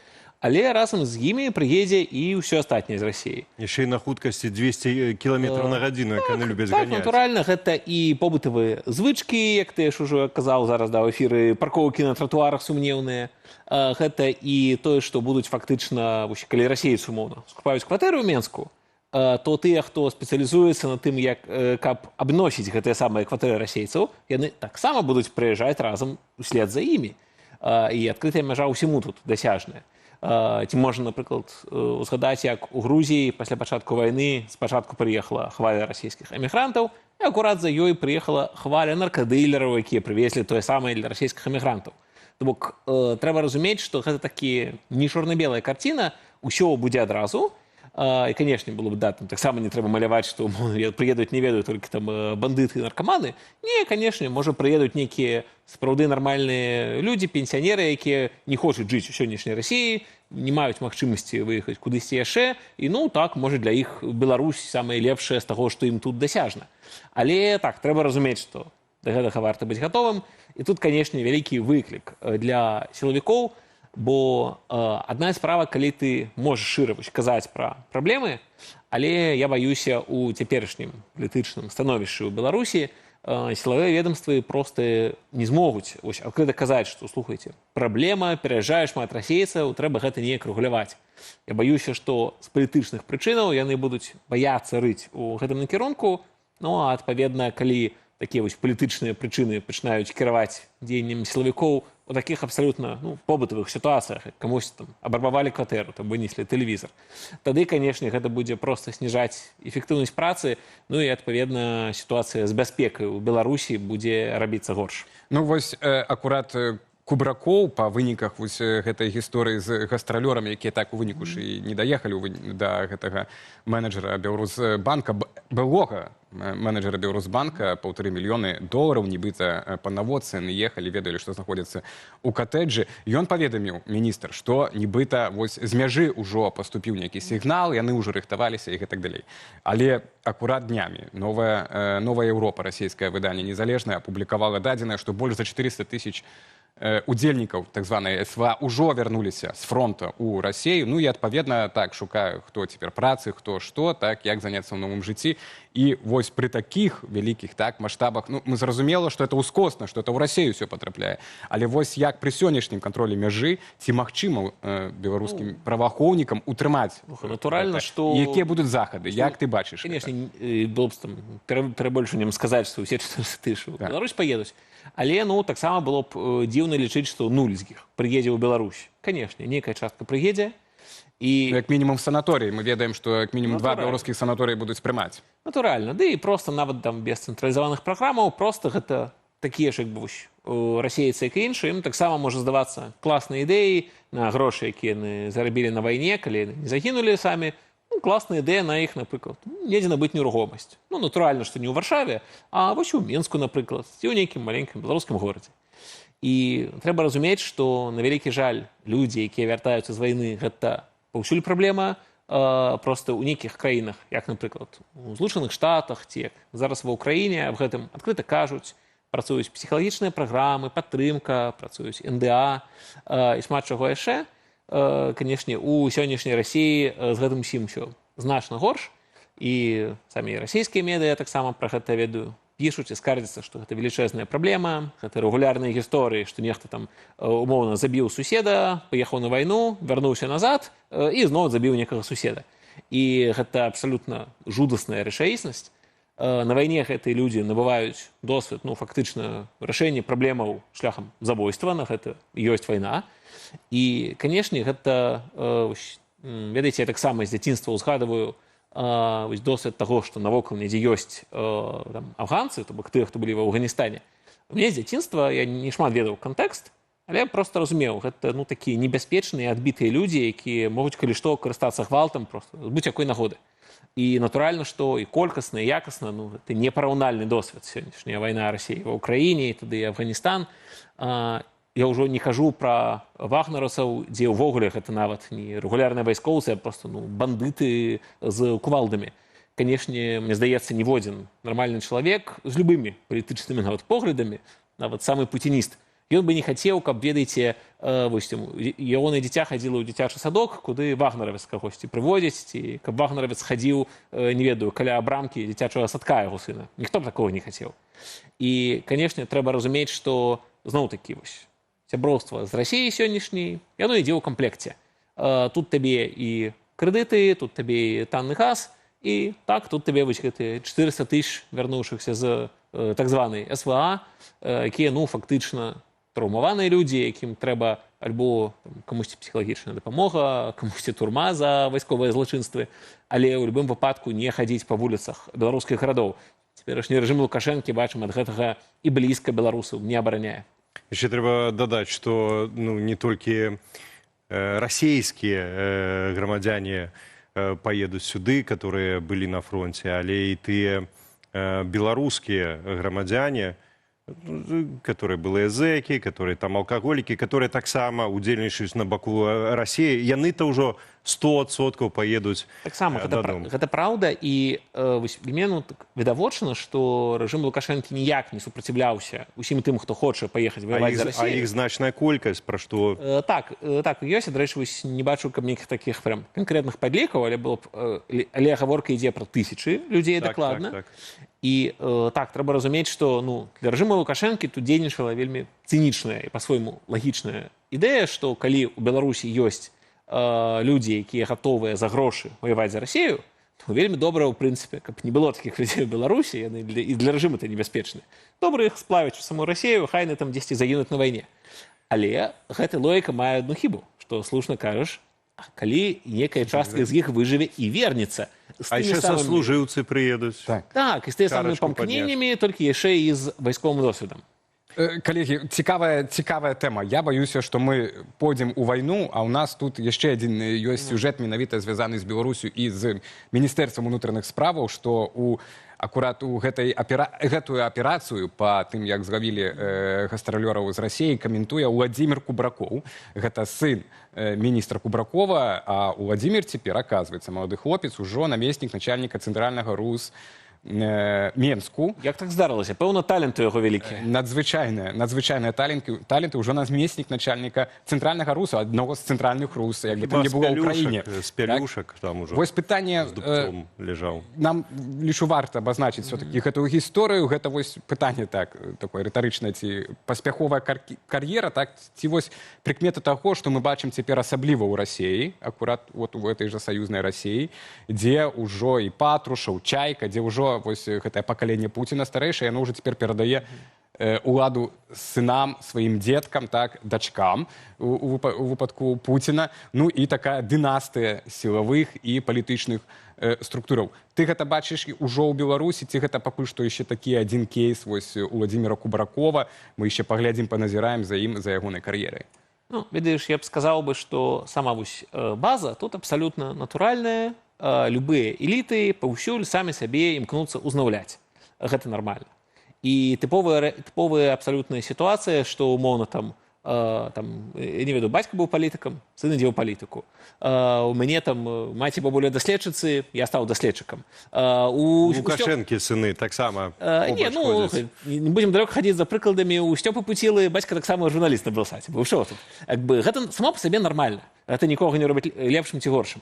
але разам з імі прыедзе і ўсё астатняе з Расіі. Яшчэ і на хуткасці 200 км на гадзіну, як яны любяць ганяць. Так, натуральна, гэта і побытавыя звычкі, як ты ж ужо казаў зараз, да, ў эфіры, паркоўкі на тратуарах сумнеўныя. Гэта і тое, што будуць фактычна, калі расейцы, умоўна, скупаюць кватэру ў Менску, то тыя, хто спецыялізуецца на тым, каб абносіць гэтыя самыя кватэры расейцаў, яны таксама будуць прыязджаць разам услед за імі. І адкрытая мяжа ўсіму тут дасяжная. Ці можна, напрыклад, узгадаць, як у Грузіі пасля пачатку вайны спачатку прыехала хваля расійскіх эмігрантаў, і акурат за ёй прыехала хваля наркадылераў, якія прывезлі тое самае для расійскіх эмігрантаў. То бок трэба разумець, што гэта такі не чорна-белая карціна, усё будзе адразу. І, канешне, было б, да, там таксама не трэба маляваць, што прыедуць, не ведаю, толькі там бандыты і наркаманы. Не, канешне, можа, прыедуць нейкія сапраўды нармальныя людзі, пенсіянеры, якія не хочуць жыць у сённяшняй Расіі, не маюць магчымасці выехаць кудысьці яшчэ, і, ну, так, можа, для іх Беларусь самае лепшае з таго, што ім тут дасяжна. Але, так, трэба разумець, што да гэтага варта быць гатовым. І тут, канешне, вялікі выклік для сілавікоў, бо адна справа, калі ты можаш шыра казаць пра праблемы, але я баюся, у цяперашнім палітычным становішчы ў Беларусі сілавыя ведомствы проста не змогуць адкрыта казаць, што, слухайце, праблема, пераязджае шмат расейцаў, трэба гэта неяк рэгуляваць. Я баюся, што з палітычных прычынаў яны будуць баяцца рыць у гэтым накірунку, ну, а адпаведна, калі такія вось палітычныя прычыны пачынаюць кіраваць дзеяннем сілавікоў у такіх абсалютна побытавых сітуацыях, як камусь там абарбавалі кватэру, там вынеслі тэлевізор. Тады, канешне, гэта будзе проста сніжаць эфектыўнасць працы, ну і, адпаведна, сітуацыя з бяспекай у Беларусі будзе рабіцца горш. Ну, вось, акурат Кубракоў па выніках вось гэтай гісторыі з гастралёрамі, якія так у выніку ж і не даехалі да гэтага менеджера Беларусьбанка, былога менеджера Беларусьбанка, 1,5 мільёны долараў, нібыта па наводцы яны ехалі, ведалі, што знаходзяцца ў катэджы. Ён паведаміў, міністр, што нібыта вось з мяжы ўжо паступіў нейкі сігнал, яны ўжо рыхтаваліся і гэтак далей. Але акурат днямі Новая Еўропа, расійскае выданне незалежнае, апублікавала дадзенае, што больш за 400 тысяч удзельнікаў так званай СВА ўжо вярнуліся з фронта ў Расію. Ну і адпаведна так шукаю, хто цяпер працы, хто што, так як заняцца ў новым жыцці. І вось пры такіх вялікіх так маштабах, ну, мы зразумела, што это ўскосна, што это ў Расію ўсё патрапляе. Але вось як пры сённяшнім кантролі мяжы, ці магчыма беларускім праваахоўнікам утрымаць? Натуральна, што... Якія будуць захады? Як ты бачыш? Конечно, было б там перабольшаннем сказаць, што ўсе 400 тысяч у Беларусь паедуць. Але, ну, таксама было б дзіўна лічыць, што нуль з іх прыедзе ў Беларусь. Канешне, нейкая частка прыедзе. І... Як мінімум санаторыі. Мы ведаем, што як мінімум 2 беларускіх санаторыі будуць прымаць. Натуральна. Ды і проста нават там без цэнтралізаваных праграмаў, проста гэта такія ж, як бы, расейцы, як і іншыя, ім таксама можа здавацца класныя ідэі на грошы, якія яны зарабілі на вайне, калі яны не загінулі самі. Ну, класная ідэя на іх, напрыклад, недзе набыць нерухомасць. Ну, натуральна, што не ў Варшаве, а вось у Мінску, напрыклад, ці ў нейкім маленькім беларускім горадзе. І трэба разумець, што на вялікі жаль людзі, якія вяртаюцца з вайны, гэта паўсюль праблема, проста ў нейкіх краінах, як, напрыклад, у Злучаных Штатах, ці як зараз ва ўкраіне, аб гэтым адкрыта кажуць, працуюць псіхалагічныя праграмы, падтрымка, працуюць НДА і шмат чаго яшчэ. Канешне, у сённяшняй Расіі з гэтым усім усё значна горш, і самі расійскія медыа таксама пра гэта ведаю. Пішуць і скардзяцца, што гэта велічэзная праблема, гэта рэгулярныя гісторыі, што нехта там умоўна забіў суседа, паехаў на вайну, вярнуўся назад і зноў забіў некага суседа. І гэта абсалютна жудасная рэчаіснасць. На вайне гэтыя людзі набываюць досвед, ну, фактычна, рашэнне праблемаў шляхам забойства, на гэта ёсць вайна. І, канешне, гэта, ведаеце, я таксама з дзяцінства ўзгадываю досвед таго, што навокал недзе ёсць афганцы, то бок тыя, хто былі в Афганістане. У мяне з дзяцінства я не шмат ведаў кантэкст, але я проста разумеў, гэта, ну, такія небяспечныя, адбітыя людзі, якія могуць, калі што, карыстацца гвалтам проста з будь-якой нагоды. І натуральна, што і колькасна, і якасна, ну, гэта непараўнальны досвед сённяшняя вайна Расіі ва ўкраіне, і тады і Афганістан. Я ўжо не кажу пра вагнераўцаў, дзе ўвогуле гэта нават не рэгулярныя вайскоўцы, а проста, ну, бандыты з кувалдамі. Канешне, мне здаецца, ніводзін нармальны чалавек з любымі палітычнымі нават поглядамі, нават самы пуцініст, ён бы не хацеў, каб, ведаеце, ягонае дзіця хадзіла ў дзіцячы садок, куды вагнеравец кагосьці прыводзіць, ці каб вагнеравец хадзіў, не ведаю, каля брамкі дзіцячага садка яго сына. Ніхто б такога не хацеў. І, канешне, трэба разумець, што зноў-такі вось сяброўства з Расіяй сённяшняй, яно ідзе ў камплекце. Тут табе і крэдыты, тут табе і танны газ, і так, тут табе вось гэтыя 400 тысяч вярнуўшыхся з так званай СВА, якія, ну, фактычна траўмаваныя людзі, якім трэба альбо камусьці псіхалагічная дапамога, камусьці турма за вайсковыя злачынствы, але ў любым выпадку не хадзіць па вуліцах беларускіх гарадоў. Цяперашні рэжым Лукашэнкі, бачым, ад гэтага і блізка беларусаў не абараняе. Еще трэба дадаць, што, ну, не толькі расійскія грамадзяне поедуць сюды, которые былі на фронте, але і тыя беларускія грамадзяне, которые былыя зэкі, которые там алкаголікі, которые таксама удзельнічаюць на баку Расіі, яны-то ўжо 100% поедуць дадому. Гэта праўда, і вельмі відавочна, што рэжым Лукашэнкі ніяк не супраціўляўся усім тым, хто хоча паехаць ваяваць за Расію. А іх значная колькасць, пра што... Так, ёсць, адрэчы, не бачу, каб нейкіх такіх прям канкрэтных падлікаў, але гаворка ідзе пра тысячы людзей дакладна. І так, трэба разумець, што, ну, для рэжыма Лукашэнкі тут дзейнічала вельмі цынічная і па-свойму лагічная ідэя, што калі ў Беларусі ёсць людзі, якія гатовыя за грошы ваяваць за Расію, то вельмі добра, ў прынцыпе, каб не было такіх людзей у Беларусі, яны і для рэжыма это небяспечны. Добра іх сплавіць у саму Расію, хай яны там дзесьці загінуць на вайне. Але гэта логіка мае адну хібу, што, слушна кажаш, калі некая частка з іх выжыве і вернецца. А яшчэ саслужыўцы прыедуць. Так, і з тыя самымі памкненнямі, толькі яшчэ і з вайсковым досведам. Калегі, цікавая тэма. Я баюся, што мы пойдзем у вайну, а ў нас тут яшчэ адзін ёсць сюжэт менавіта звязаны з Беларусю і з Міністэрствам унутраных справаў, што акурат у гэтую аперацыю па тым, як злавілі гастралёраў з Расіі, каментуе Владзімір Кубракоў. Гэта сын міністра Кубракова, а Владзімір цяпер, аказваецца, малады хлопец, ужо намеснік начальніка цэнтральнага РУС Менску. Як так здарилося? Певно, таленти його великі. Надзвичайні таленти. Уже наміснік начальника центрального РУСу, одного з центральних РУС, якби там не було в Україні. З пелюшек там уже. Ось питання, з дубцом лежав. Нам лише варто обозначити все-таки гэту історію, гэта вось питання такое рытарычнае, ці паспяховая кар'ера, так, ці вось прыкмета таго, што мы бачым цяпер асабліва ў Расіі, акурат вот у этой жа саюзнай Расіі, дзе ўжо і Патрушаў, Чайка, дзе ўжо вось гэтае пакаленне Пуціна старэйшае, яно ўжо цяпер перадае уладу сынам, сваім дзеткам, так, дачкам у выпадку Пуціна, ну і такая дынастыя сілавых і палітычных структураў. Ты гэта бачыш ужо ў Беларусі, ці гэта пакуль што яшчэ такі адзін кейс вось у Владимира Кубракова, мы яшчэ паглядзім, паназіраем за ім, за ягонай кар'ерай. Ну, ведаеш, я б сказаў бы, што сама вось база тут абсалютна натуральная, любыя эліты паўсюль самі сабе імкнуцца ўзнаўляць. Гэта нармальна. І тыповая абсалютная сітуацыя, што умоўна там, я не ведаю, бацька быў палітыкам, сын ідзе ў палітыку. У мяне там маці бабуля даследчыцы, я стаў даследчыкам. У Лукашэнкі сыны таксама не, ну, не будзем далёка хадзіць за прыкладамі. У Сцёпы Пуцілы бацька таксама журналіст на Белсаце. Быў што тут? Гэта само па сабе нармальна. Гэта нікога не робіць лепшым ці горшым.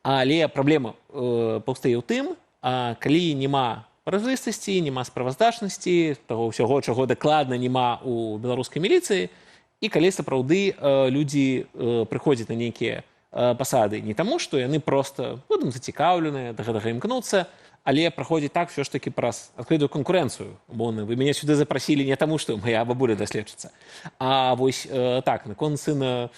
Але праблема паўстае ў тым, калі няма празрыстасці, няма справаздачнасці, таго ўсяго, чаго дакладна няма ў беларускай міліцыі, і калі сапраўды людзі прыходзяць на нейкія пасады не таму, што яны проста будуць зацікаўленыя, да гэтага імкнуцца, але праходзіць так ўсё ж такі праз адкрытую канкурэнцыю. Бо вы мяне сюды запрасілі не таму, што моя бабуля даследчыца. А вось так, наконт сына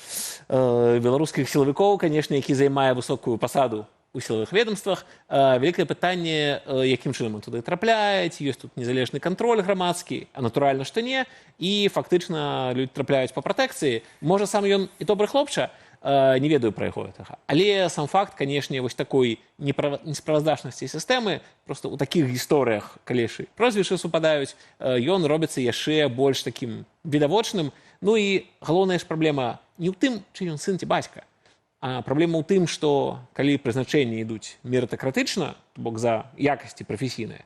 беларускіх сілавікоў, канешне, які займае высокую пасаду у сілавых ведомствах, вялікае пытанне, якім чынам он туды трапляюць, ёсць тут незалежны кантроль грамадскі, а натуральна, што не, і фактычна людзі трапляюць па пратэкцыі. Можа, сам ён і добры хлопча, не ведаю пра яго гэтага. Але сам факт, канешне, вось такой несправаздачнасці сістэмы, проста ў такіх гісторыях, калі прозвішчы супадаюць, ён робіцца яшчэ больш такім відавочным. Ну і галоўная ж праблема не ў тым, чый ён сын ці бацька, а праблема ў тым, што калі прызначэнні ідуць мерытакратычна, то бок за якасці прафесійныя,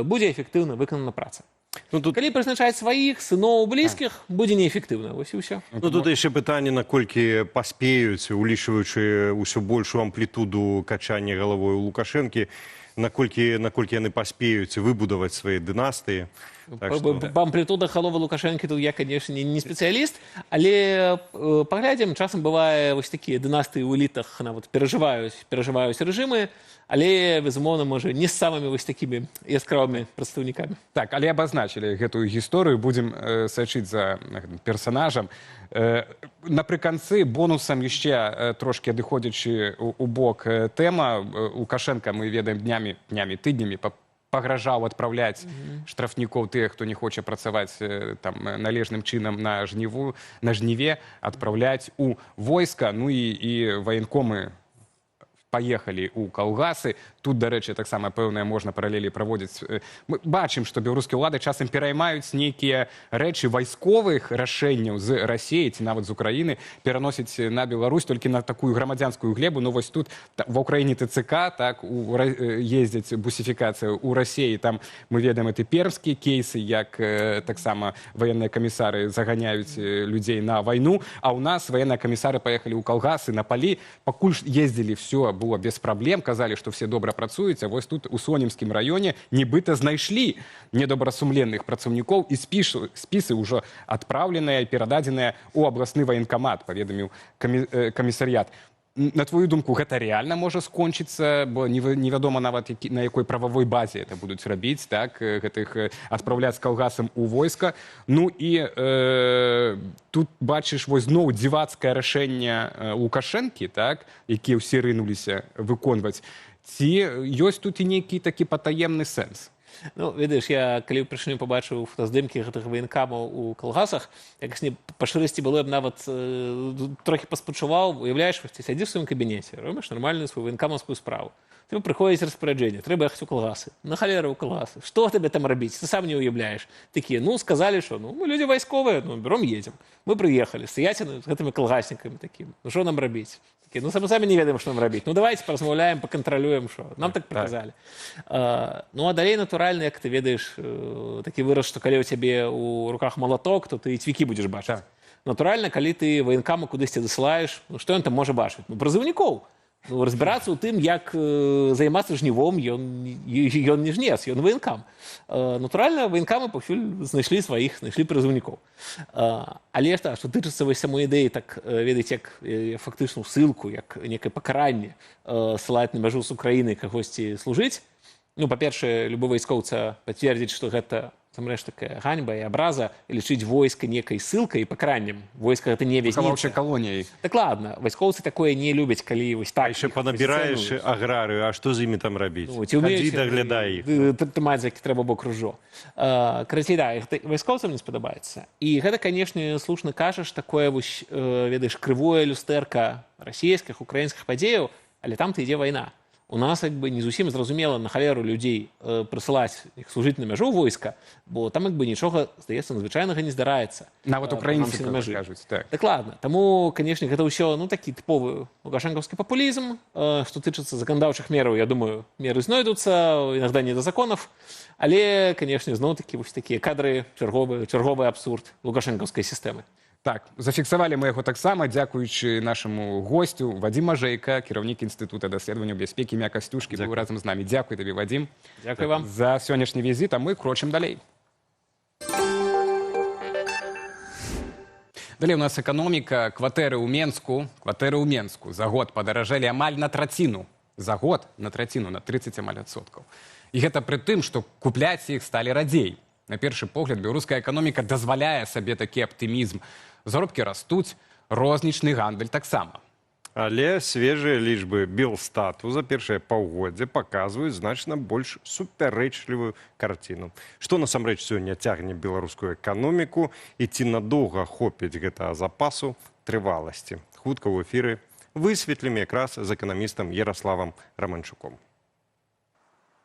будзе эфектыўна выканана праца. Ну, тут... Калі прызначаць сваіх, сыноў, блізкіх, будзе неэфектыўна. Вось і ўсё. Ну, тут яшчэ пытанне, наколькі паспеюць, улічваючы ўсё большую амплітуду качання галавой у Лукашэнкі, наколькі яны паспеюць выбудаваць свае дынастыі. Так што... Па амплітудах галовы Лукашэнкі тут я, канешне, не спецыяліст, але паглядзім, часам бывае вось такія дынастыі ў элітах нават перажываюць рэжымы, але, безумоўна, можа, не з самымі вось такімі яскравымі прадстаўнікамі. Так, але абазначылі гэтую гісторыю, будзем сачыць за персанажам. Напрыканцы бонусам яшчэ трошки адыходзячы у бок тэма. Лукашенко, мы ведаем, тыднямі пагражаў адпраўляць штрафнікоў тых, хто не хоча працаваць там належным чынам на жніве, адпраўляць у войска, ну і ваенкомы паехалі ў калгасы. Тут, дарэчы, таксама пэўныя можна паралелі праводзіць. Мы бачым, што беларускія ўлады часам пераймаюць нейкія рэчы вайсковых рашэнняў з Расіі ці нават з Украіны, пераносяць на Беларусь толькі на такую грамадзянскую глебу. Ну вось тут ва ўкраіне ТЦК, так, ездзяць бусіфікацыя ў Расіі. Там мы ведаем эти пермскія кейсы, як таксама ваенныя камісары заганяюць людзей на вайну, а ў нас ваенныя камісары паехалі ў калгасы, на палі, пакуль ездзілі, все было без праблем, казалі, што все добра працуюць, а вось тут у Сонімскім раёне нібыта знайшлі недобрасумленных працаўнікоў, і спісы ўжо адпраўленыя, перададзеныя ў абласны ваенкамат, паведаміў камісарыят. На твою думку, гэта рэальна можа скончыцца, бо невядома нават на якой прававой базе это будуць рабіць, так, гэтых адпраўляць з калгасам у войска. Ну і тут бачыш вось зноў дзівацкае рашэнне Лукашэнкі, так, якія ўсе рынуліся выконваць. Ці ёсць тут і нейкі такі патаемны сэнс? Ну, ведаеш, я калі ўпершыню пабачыў фотаздымкі гэтых ваенкамаў у калгасах, якось не па шчырасці было, я б нават трохі паспачуваў. Уяўляеш, ты сядзіш у сваім кабінеце, робіш нармальную сваю ваенкамаўскую справу. Тебе прыходзіць распараджэнне, трэба ехаць у калгасы. На халеру ў калгасы. Што табе там рабіць? Ты сам не ўяўляеш. Такія, ну, сказалі, што мы людзі вайсковыя, ну, бяром едзем. Мы прыехалі, стаяць з гэтымі калгаснікамі такімі. Ну, што нам рабіць? Такія, ну, самі не ведаем, што нам рабіць. Ну, давайте паразмаўляем, пакантралюем, што. Нам так прыказалі. Ну, а далей, натуральна, як ты ведаеш, такі выраз, што калі ў цябе ў руках малаток, то ты і цвікі будзеш бачыць. Натуральна, калі ты ваенкама кудысьці дасылаеш, ну, што ён там можа бачыць? Ну, прызыўнікоў. Ну, разбирацца ў тым, як займацца жнівом, ён не жнец, ён ваенкам. Натуральна, ваенкамы паўсюль знайшлі прызыўнікоў. Але што тычыцца вось самой ідэі, так, ведаеце, як фактычную ссылку, як некае пакаранне сылаць на мяжу з Украінай кагосьці служыць. Ну, па-першае, любы вайскоўца пацвердзіць, што гэта самрэч такая ганьба і абраза, і лічыць войска некай ссылкай і пакараннем. Войска гэта не вязніца. Выхаваўчай калоніяй. Дакладна. Вайскоўцы такое не любяць, калі вось так. Яшчэ панабіраеш аграрыю, а што з імі там рабіць? Хадзі, даглядай іх. Трымаць, за які трэба бок ружо. Карацей, да, вайскоўцам не спадабаецца. І гэта, канешне, слушна кажаш, такое, ведаеш, крывое люстэрка расійскіх, украінскіх падзеяў, але там-то ідзе вайна. У нас як бы не зусім зразумела на халеру людзей прысылаць іх служыць на мяжу войска, бо там як бы нічога, здаецца, надзвычайнага не здараецца. Нават украінцы кажуць, так. Дакладна. Таму, канешне, гэта ўсё, ну, такі тыповы лукашэнкаўскі папулізм, што тычыцца заканадаўчых мераў, я думаю, меры знойдуцца, іногда не да законов, але, канешне, зноў-такі вось такія кадры, чарговы абсурд лукашэнкаўскай сістэмы. Так, зафіксавалі мы яго таксама, дзякуючы нашаму госцю Вадзім Мажэйка, кіраўнік Інстытута даследавання бяспекі мяккасцюшкі, быў разам з намі. Дзякуй табе, Вадзім. Дзякуй вам. За сённяшні візіт, а мы крочым далей. Далей у нас эканоміка. Кватэры ў Менску за год падаражэлі амаль на траціну. За год на траціну, на 30 амаль адсоткаў. І гэта пры тым, што купляць іх сталі радзей. На першы погляд, беларуская эканоміка дазваляе сабе такі аптымізм. Заробкі растуць, рознічны гандаль таксама. Але свежыя лічбы Белстату за першае паўгоддзе паказваюць значна больш супярэчлівую карціну. Што насамрэч сёння цягне беларускую эканоміку і ці надоўга хопіць гэтага запасу трываласці? Хутка ў эфіры высветлім якраз з эканамістам Яраславам Раманчуком.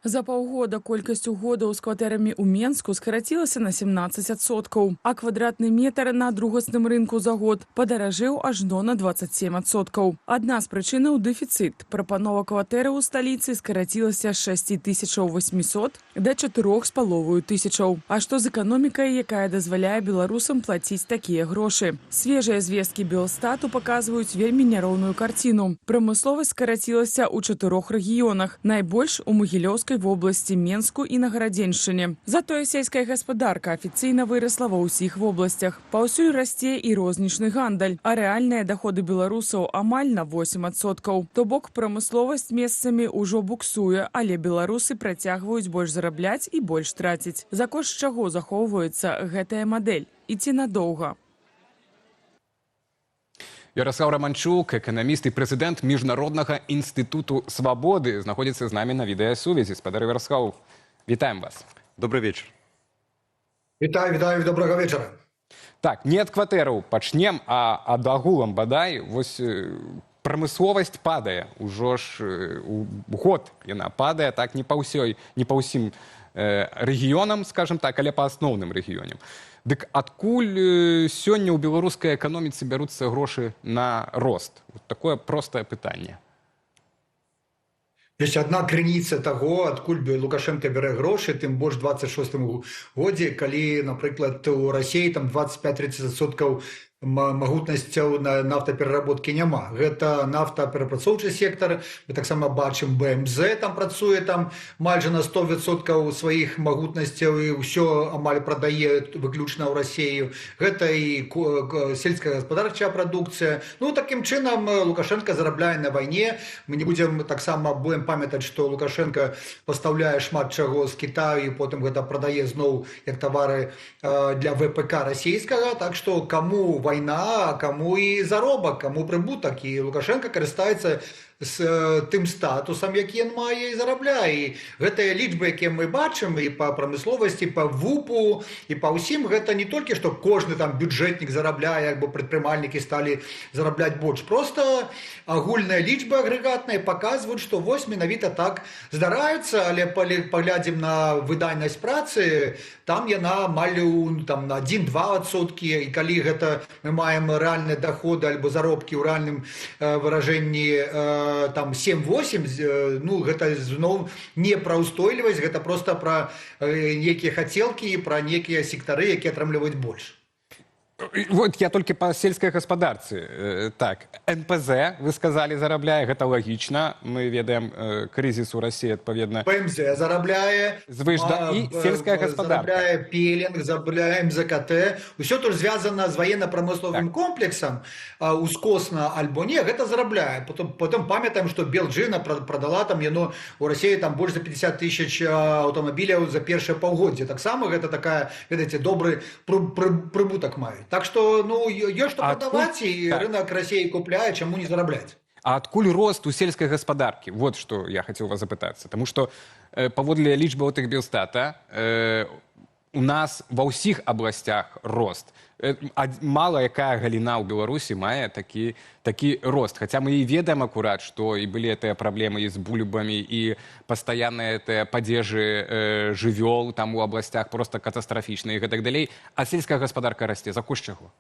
За паўгода колькасць угодаў з кватэрамі ў Менску скарацілася на 17%, а квадратны метр на другасным рынку за год падаражэў ажно на 27%. Адна з прычынаў – дэфіцыт. Прапанова кватэры ў сталіцы скарацілася з 6800 да 4500. А што з эканомікай, якая дазваляе беларусам плаціць такія грошы? Свежыя звесткі Белстату паказваюць вельмі няроўную карціну. Прамысловасць скарацілася ў 4 рэгіёнах, найбольш у Магілёўскай в области Менску і на Гарадзеншчыне. Затое сельская гаспадарка афіцыйна вырасла ва ўсіх вобласцях. Паўсюль расце і рознічны гандаль, а рэальныя даходы беларусаў амаль на 8%. То бок прамысловасць месцамі ўжо буксуе, але беларусы працягваюць больш зарабляць і больш траціць. За кошт чаго захоўваецца гэтая мадэль? І ці надоўга? Ярослав Раманчук, эканаміст і прэзідэнт Міжнароднага інстытуту свабоды, знаходзіцца з намі на відэасувязі. Спадар Ярослав, вітаем вас. Добрый вечар. Вітаю, добрага вечара. Так, не ад кватэраў пачнем, а ад агулам бадай. Вось прамысловасць падае. Ужо ж у год яна падае, так не па ўсім рэгіёнам, скажем так, але па асноўным рэгіёнам. Дык адкуль сёння ў беларускай эканоміцы бяруцца грошы на рост? Такое простае пытанне. Ёсць адна крыніца таго, адкуль Лукашенко бярэ грошы, тым больш 26-м годзе, калі, напрыклад, у Расіі там 25-30% магутнасцяў на нафтапераработкі няма. Гэта нафтаперапрацоўчы сектар. Мы таксама бачым БМЗ там працуе там майже на 100% сваіх магутнасцяў і ўсё амаль прадае выключна ў Расію. Гэта і сельская гаспадарчая прадукцыя. Ну, такім чынам Лукашенко зарабляе на вайне. Мы не будзем будем памятаць, што Лукашенко пастаўляе шмат чаго з Кітаю і потым гэта прадае зноў як тавары для ВПК расійскага. Так што каму война, а кому и заробок, кому прибуток. И Лукашенко карыстаецца з тым статусам, які ён мае і зарабляе. І гэтыя лічбы, якія мы бачым і па прамысловасці, па ВУПу, і па ўсім, гэта не толькі, што кожны там бюджэтнік зарабляе, альбо прадпрымальнікі сталі зарабляць больш. Просто агульныя лічбы агрэгатныя паказваюць, што вось менавіта так здараецца, але паглядзім на выдайнасць працы, там яна амаль там, на 1-2%, і калі гэта мы маем рэальныя даходы альбо заробкі ў рэальным выражэнні там 7-8, ну, гэта зноў не пра ўстойлівасць, гэта проста пра некія хацелкі і пра некія сектары, якія атрымліваюць больш. Вот я толькі па сельскай гаспадарцы. Так, НПЗ, вы сказалі, зарабляе, гэта лагічна. Мы ведаем крызіс у Расіі, адпаведна. ПМЗ зарабляе. І сельская гаспадарка. Зарабляе пелінг, зарабляе МЗКТ. Усё тут звязана з военно-прамысловым комплексам, ускосна альбо не, гэта зарабляе. Потом памятаем, што Белджина прадала там яно у Расіі там больш за 50 тысяч аўтамабіляў за першае паўгоддзе. Таксама гэта такая, ведаеце, добры прыбутак маюць. Так что, ну, ёсць што прадаваць, і рынок Расіі купляе, чаму не зарабляць. А адкуль рост у сельскай гаспадаркі? Вот што я хацеў вас запытацца. Таму што паводле лічбаў тых Белстата у нас ва ўсіх абласцях рост. Мала якая галіна ў Беларусі мае такі рост. Хаця мы і ведаем акурат, што і былі гэтыя праблемы і з бульбамі, і пастаянныя падзежы жывёл там у абласцях проста катастрафічныя і гэтак далей. А сельская гаспадарка расце. За кошт чаго?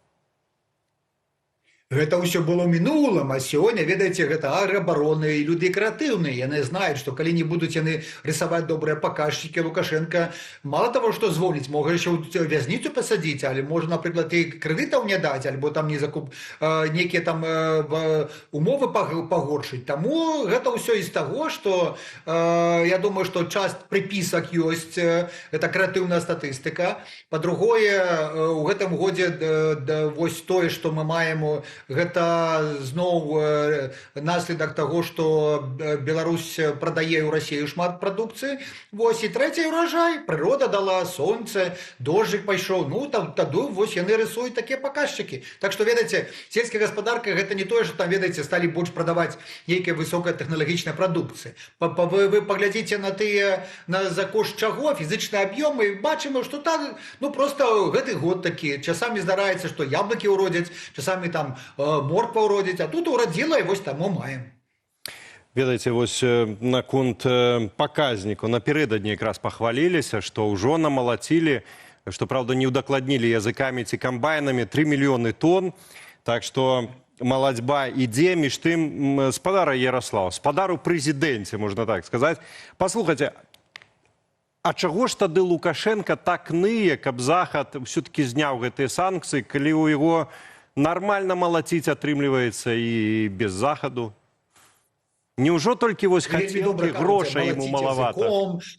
Гэта ўсё было мінулым, а сёння, ведаеце, гэта аграбароны і люди крэатыўныя. Яны знаюць, што калі не будуць яны рысаваць добрыя паказчыкі, Лукашенко мало того, што звольніць, можа яшчэ ў вязніцу пасадзіць, але можа, напрыклад, і крэдытаў не даць, альбо там не закуп некія там умовы пагоршыць. Таму гэта ўсё з таго, што я думаю, што часть прыпісак ёсць, гэта крэатыўная статыстыка. Па-другое, у гэтым годзе вось тое, што мы маем, гэта зноў наследак таго, што Беларусь прадае ў Расію шмат прадукцыі. Вось і трэці ўраджай, прырода дала, сонце, дожджык пайшоў. Ну, там таду вось яны рысуюць такія паказчыкі. Так што, ведаеце, сельская гаспадарка гэта не тое, што там, ведаеце, сталі больш прадаваць нейкая высокая тэхналагічная прадукцыя. Вы паглядзіце на тыя, за кошт чаго, фізычныя аб'ёмы, бачым, што так, ну, просто гэты год такі. Часамі здараецца, што яблыкі ўродзяць, часамі там морква ўродзіць, а тут урадзіла, і вось таму маем. Ведаеце, вось наконт паказніку напярэдадні якраз пахваліліся, што ўжо намалацілі, што, праўда, не ўдакладнілі языкамі ці камбайнамі 3 мільёны тонн. Так што малацьба ідзе, між тым спадара Ярослаў, спадар у прэзідэнце, можна так сказаць. Паслухайце, а чаго ж тады Лукашенко так ные, каб Захад ўсё-такі зняў гэтыя санкцыі, калі ў яго нармальна малаціць атрымліваецца і без Захаду? Неўжо толькі вось хацелкі, грошай яму малавата?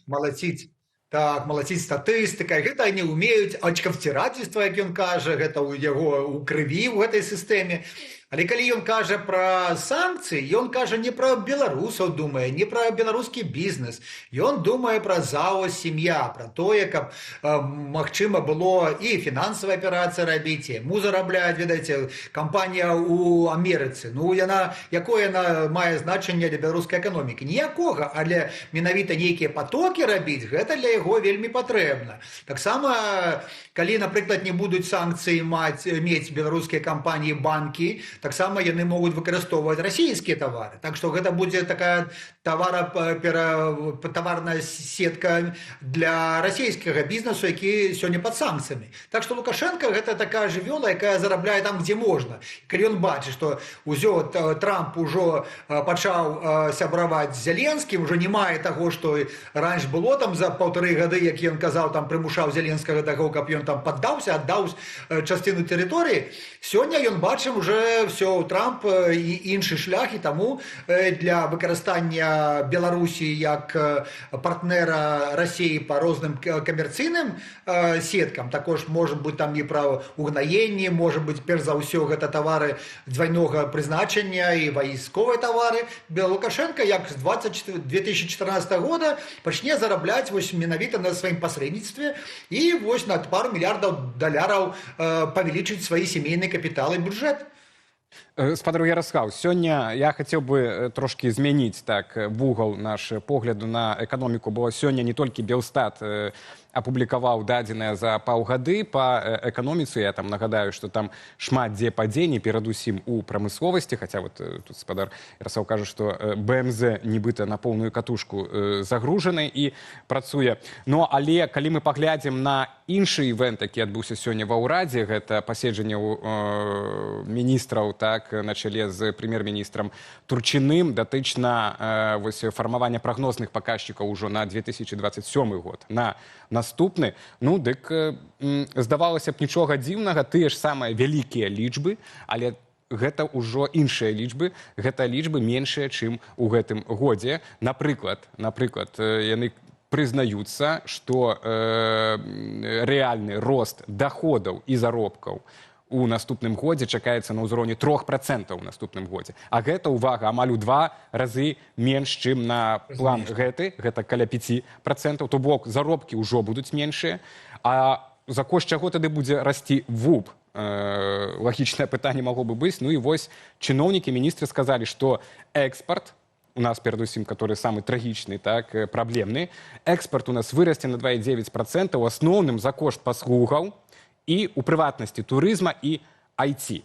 Малаціць статыстыкай, гэта не ўмеюць ачкавцірацтва, як ён кажа, гэта ў яго ў крыві ў гэтай сістэме. Але калі ён кажа пра санкцыі, ён кажа не пра беларусаў думае, не пра беларускі бізнес. Ён думае пра ЗАО «Сям'я», пра тое, каб магчыма было і фінансавая аперацыя рабіць, і яму зарабляць, ведаеце, кампанія ў Амерыцы. Ну, якое яна мае значэнне для беларускай эканомікі? Ніякога, але менавіта нейкія патокі рабіць, гэта для яго вельмі патрэбна. Таксама, калі, напрыклад, не будуць санкцыі мець беларускія кампаніі, банкі, таксама яны могуць выкарыстоўваць расійскія тавары. Так што гэта будзе такая таварная сетка для расійскага бізнесу, які сёння пад санкцыямі. Так што Лукашенко гэта такая жывёла, якая зарабляе там, дзе можна. Калі ён бачыць, што Трамп ужо пачаў сябраваць з Зеленскім, ужо не мае таго, што раньш было там за 1,5 гады, як ён казаў, там прымушаў Зеленскага таго, каб ён там паддаўся, аддаў частину тэрыторыі. Сёння ён бачым уже все Трамп і іншы шлях, і таму для выкарыстання Беларусі як партнера России по розным камерцыйным сеткам, також можа быць там і пра угнаенне, можа быць перш за ўсё гэта тавары двойнога прызначення і вайсковыя тавары. Лукашенко як з 2014 года пачне зарабляць вось менавіта на сваім пасрэдніцтве і вось на пару мільярдаў даляраў павялічыць свае сямейныя капіталы і бюджэт. Спадар Ярослаў, сёння я хацеў бы трошкі змяніць так вугал наш погляду на эканоміку, бо сёння не толькі Белстат апублікаваў дадзеныя за паўгады па эканоміцы. Я там нагадаю, што там шмат дзе падзенні, перадусім у прамысловасці, хаця вот тут спадар Ярослаў кажа, што БМЗ нібыта на поўную катушку загружаны і працуе. Но але калі мы паглядзім на іншы івент, які адбыўся сёння ва ўрадзе, гэта паседжанне міністраў так на чале з прэм'ер-міністрам Турчыным датычна вось фармавання прагнозных паказчыкаў ужо на 2027 год, на наступны. Ну дык здавалася б нічога дзіўнага, тыя ж самыя вялікія лічбы, але гэта ўжо іншыя лічбы, гэта лічбы меншыя, чым у гэтым годзе. Напрыклад, яны прызнаюцца, што рэальны рост даходаў і заробкаў у наступным годзе чакаецца на ўзроўні 3% у наступным годзе. А гэта, увага, амаль у 2 разы менш, чым на план гэта каля 5%, то бок заробкі ўжо будуць меншыя. А за кошт чаго тады будзе расці ВУП? Лагічнае пытанне магло бы быць. Ну і вось чыноўнікі, міністры сказалі, што экспарт, у нас перадусім, который самы трагічны, так, праблемны, экспарт у нас вырасце на 2,9%, у асноўным за кошт паслугаў, і у прыватнасці турызма і IT.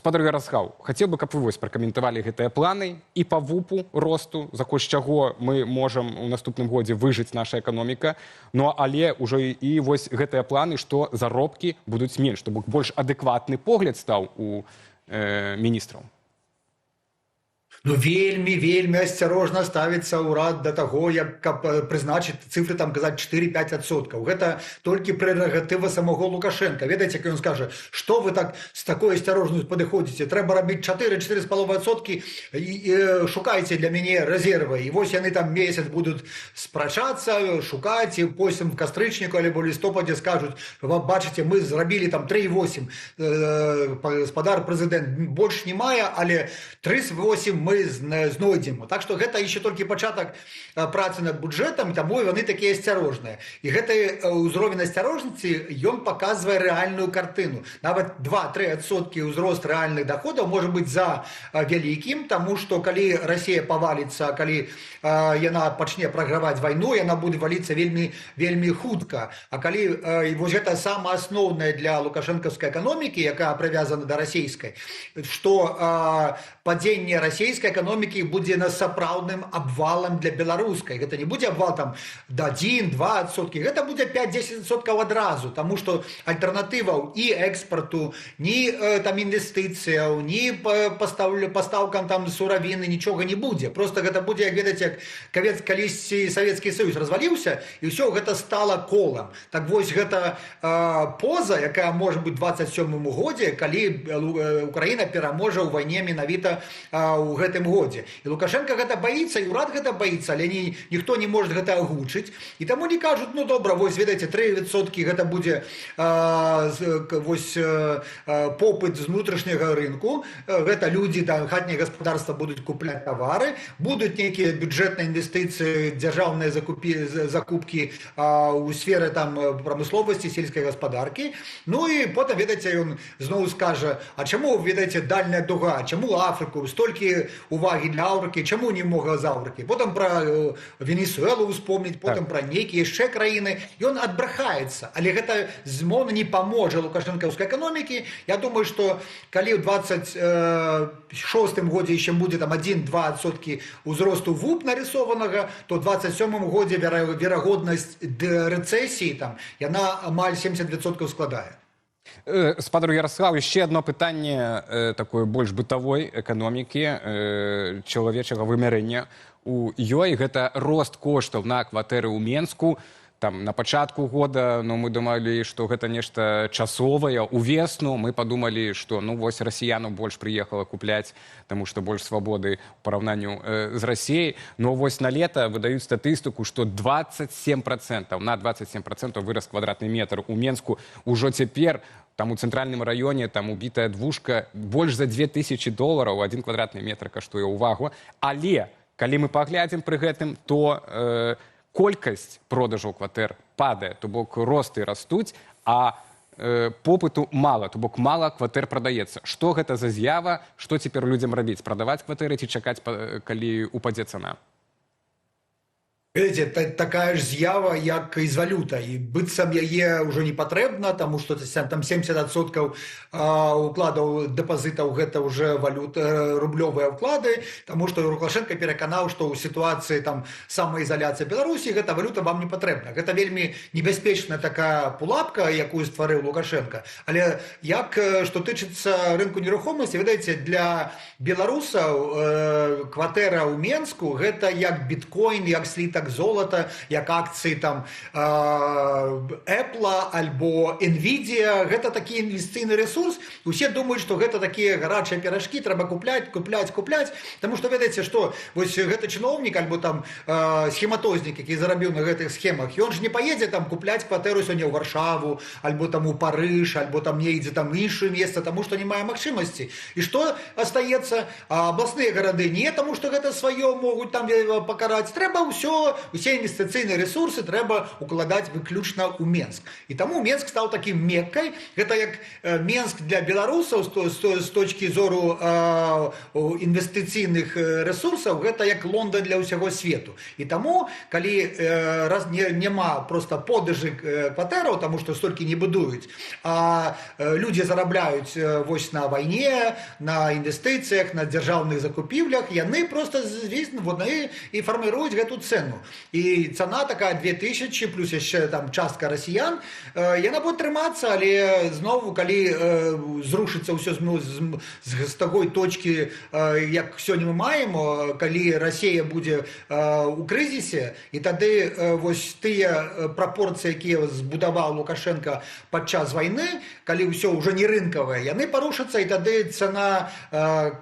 Спадар Ярослаў, хацеў бы, каб вы вось пракаментавалі гэтыя планы і па ВУПу росту, за кошт чаго мы можам у наступным годзе выжыць наша эканоміка, но але ўжо і вось гэтыя планы, што заробкі будуць менш, чтобы больш адэкватны погляд стаў у міністраў. Ну, вельмі асцярожна ставіцца ўрад да таго, як каб прызначыць цифры, там, казаць 4-5%. Гэта толькі прерагатыва самого Лукашенка. Ведаеце, як ён скажа, што вы так з такой асцярожнасцю падыходзіце? Трэба рабіць 4-4,5% і шукайце для мяне рэзервы. І вось яны там месяц будуць спрачацца, шукаць, і потым в кастрычніку альбо лістопадзе скажуць, бачыце, мы зрабілі там 3,8, спадар прэзідэнт, больш не мае, але 3,8 мы знойдзем. Так што гэта яшчэ толькі пачатак працы над бюджэтам, таму яны такія асцярожныя. І гэты ўзровень асцярожнасці, ён паказвае рэальную картыну. Нават 2-3% ўзрост рэальных даходаў можа быць за вялікім, таму што калі Расія паваліцца, калі яна пачне праграваць вайну, яна будзе валіцца вельмі хутка. А калі вось гэта самае асноўнае для лукашэнкаўскай эканомікі, якая прывязана да расійскай, што падзенне расійскай эканомікі будзе на сапраўдным абвалам для беларускай. Гэта не будзе абвал там да 1-2%, гэта будзе 5-10% адразу, таму што альтэрнатываў і экспарту, ні там інвестыцыяў, ні пастаўкам там суравіны нічога не будзе. Просто гэта будзе, як ведаеце, як калісьці Савецкі Саюз разваліўся, і ўсё гэта стала колам. Так вось гэта поза, якая можа быць 27 годзе, калі Украіна пераможа ў вайне менавіта у гэтым годзе. І Лукашенко гэта баіцца, і ўрад гэта баіцца, але ніхто не можа гэта агучыць. І таму не кажуць, ну добра, вось, ведаеце, 3% гэта будзе вось попыт з внутрашняга рынку, гэта людзі, хатнія гаспадарства будуць купляць тавары, будуць нейкія бюджэтныя інвестыцыі, дзяржаўныя закупкі у сферы там прамысловасці, сельскай гаспадаркі. Ну і потым, ведаеце, ён зноў скажа, а чаму, ведаеце, дальняя дуга, чаму Афрыку, столькі увагі для Афрыкі, чаму не мога з Афрыкі? Потым пра Венесуэлу успомніць, потым пра нейкія яшчэ краіны. Ён адбрахаецца, але гэта змоўна не паможа лукашэнкаўскай эканомікі. Я думаю, што калі ў 26 годзе яшчэ будзе там 1-2% ўзросту ВУП нарисованага, то ў 27 годзе верагоднасць рэцэсіі там, яна амаль 70% складае. Спадар Ярослаў, яшчэ одно пытанне такой больш бытавой эканомікі, чалавечага вымярэння у ёй. Гэта рост коштаў на кватэры ў Менску. там на пачатку года, ну, мы думалі, што гэта нешта часовае. Увесну мы падумалі, што ну вось расіяну больш прыехала купляць, таму што больш свабоды ў параўнанню з Расіяй. Но вось на лета выдаюць статыстыку, што 27%, на 27% вырас квадратны метр у Менску. Ужо цяпер там у цэнтральным раёне там убітая двушка больш за $2000, 1 квадратны метр каштуе, увагу. Але калі мы паглядзім пры гэтым, то колькасць продажаў кватэр падае, то бок росты растуць, а попыту мала, то бок мала кватэр прадаецца. Што гэта за з'ява, што цяпер людзям рабіць? Прадаваць кватэры ці чакаць, калі упадзе цана? Видите, такая ж з'ява, як і з валюта. І быццам яе ўжо не патрэбна, таму што там 70% укладаў дэпазітаў гэта ўжо рублёвыя ўклады, таму што Лукашенко пераканаў, што ў сітуацыі там самаізаляцыі Беларусі гэта валюта вам не патрэбна. Гэта вельмі небяспечная такая пулапка, якую стварыў Лукашенко. Але як што тычыцца рынку нерухомасці, ведаеце, для беларусаў кватэра ў Менску гэта як біткоін, як слітак золота, як акцыі там Apple альбо Nvidia, гэта такі інвестыцыйны ресурс. Усе думаюць, што гэта такія гарачыя піражкі, трэба купляць, таму што ведаеце, што вось гэты чыноўнік альбо там схематознік, які зарабіў на гэтых схемах, ён ж не паедзе там купляць кватэру сёння ў Варшаву, альбо там у Парыж, альбо там недзе там іншае месца, таму што не мае магчымасці. І што астаецца? Абласныя гарады не, таму што гэта сваё могуць там пакараць. Трэба усе інвестыцыйныя ресурсы трэба укладаць выключна ў Менск. І таму Менск стаў такім меккай. Гэта як Менск для беларусаў з точкі зору інвестыцыйных ресурсаў, гэта як Лондан для ўсяго свету. І таму, калі няма проста подажы кватэраў, таму што столькі не будуюць, а людзі зарабляюць вось на вайне, на інвестыцыях, на дзяржаўных закупівлях, яны проста і фарміруюць гэту цэну. І цана такая 2000, плюс яшчэ там частка расіян, яна будзе трымацца, але зноwu, калі зрушыцца ўсё з такой точкі, як сёння мы маем, калі Расія будзе ў крызісе, і тады вось тыя прапорцыі, якія збудаваў Лукашенко падчас вайны, калі ўсё ўжо не рынкавае, яны парушацца, і тады цана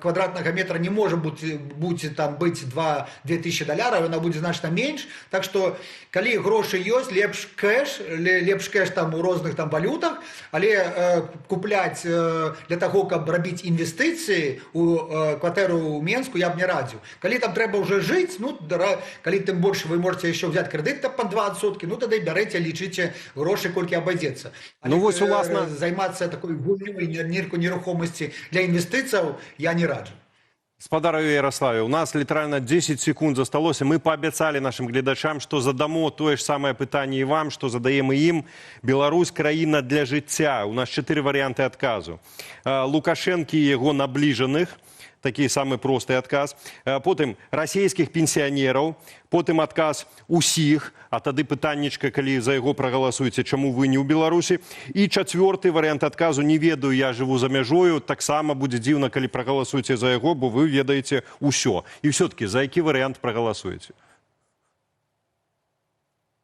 квадратнага метра не можа быць $2000, яна будзе значна менш. Так што, калі грошы ёсць, лепш кэш там у розных там валютах, але купляць для таго, каб рабіць інвестыцыі у кватэру ў Менску, я б не радзіў. Калі там трэба ўжо жыць, ну, калі тым больш вы можете яшчэ ўзяць крэдыт па 2%, ну, тады бярэце, лічыце грошы, колькі абайдзецца. Ну, вось, уласна, займацца такой гульнёй нерухомасці для інвестыцыяў я не раджу. Спадару Ярославе, у нас літаральна 10 секунд засталося. Мы паабяцалі нашим гледачам, што задамо тое ж самае пытанне і вам, што задаем і ім. Беларусь краіна для жыцця. У нас 4 варыянты адказу. Лукашэнкі і яго набліжаных, такі самы просты адказ. Потым расійскіх пенсіянераў, потым адказ усіх, а тады пытаннечка, калі за яго прагаласуеце, чаму вы не ў Беларусі. І чацвёрты варыянт адказу, не ведаю, я жыву за мяжою, таксама будзе дзіўна, калі прагаласуеце за яго, бо вы ведаеце ўсё. І ўсё-такі, за які варыянт прагаласуеце?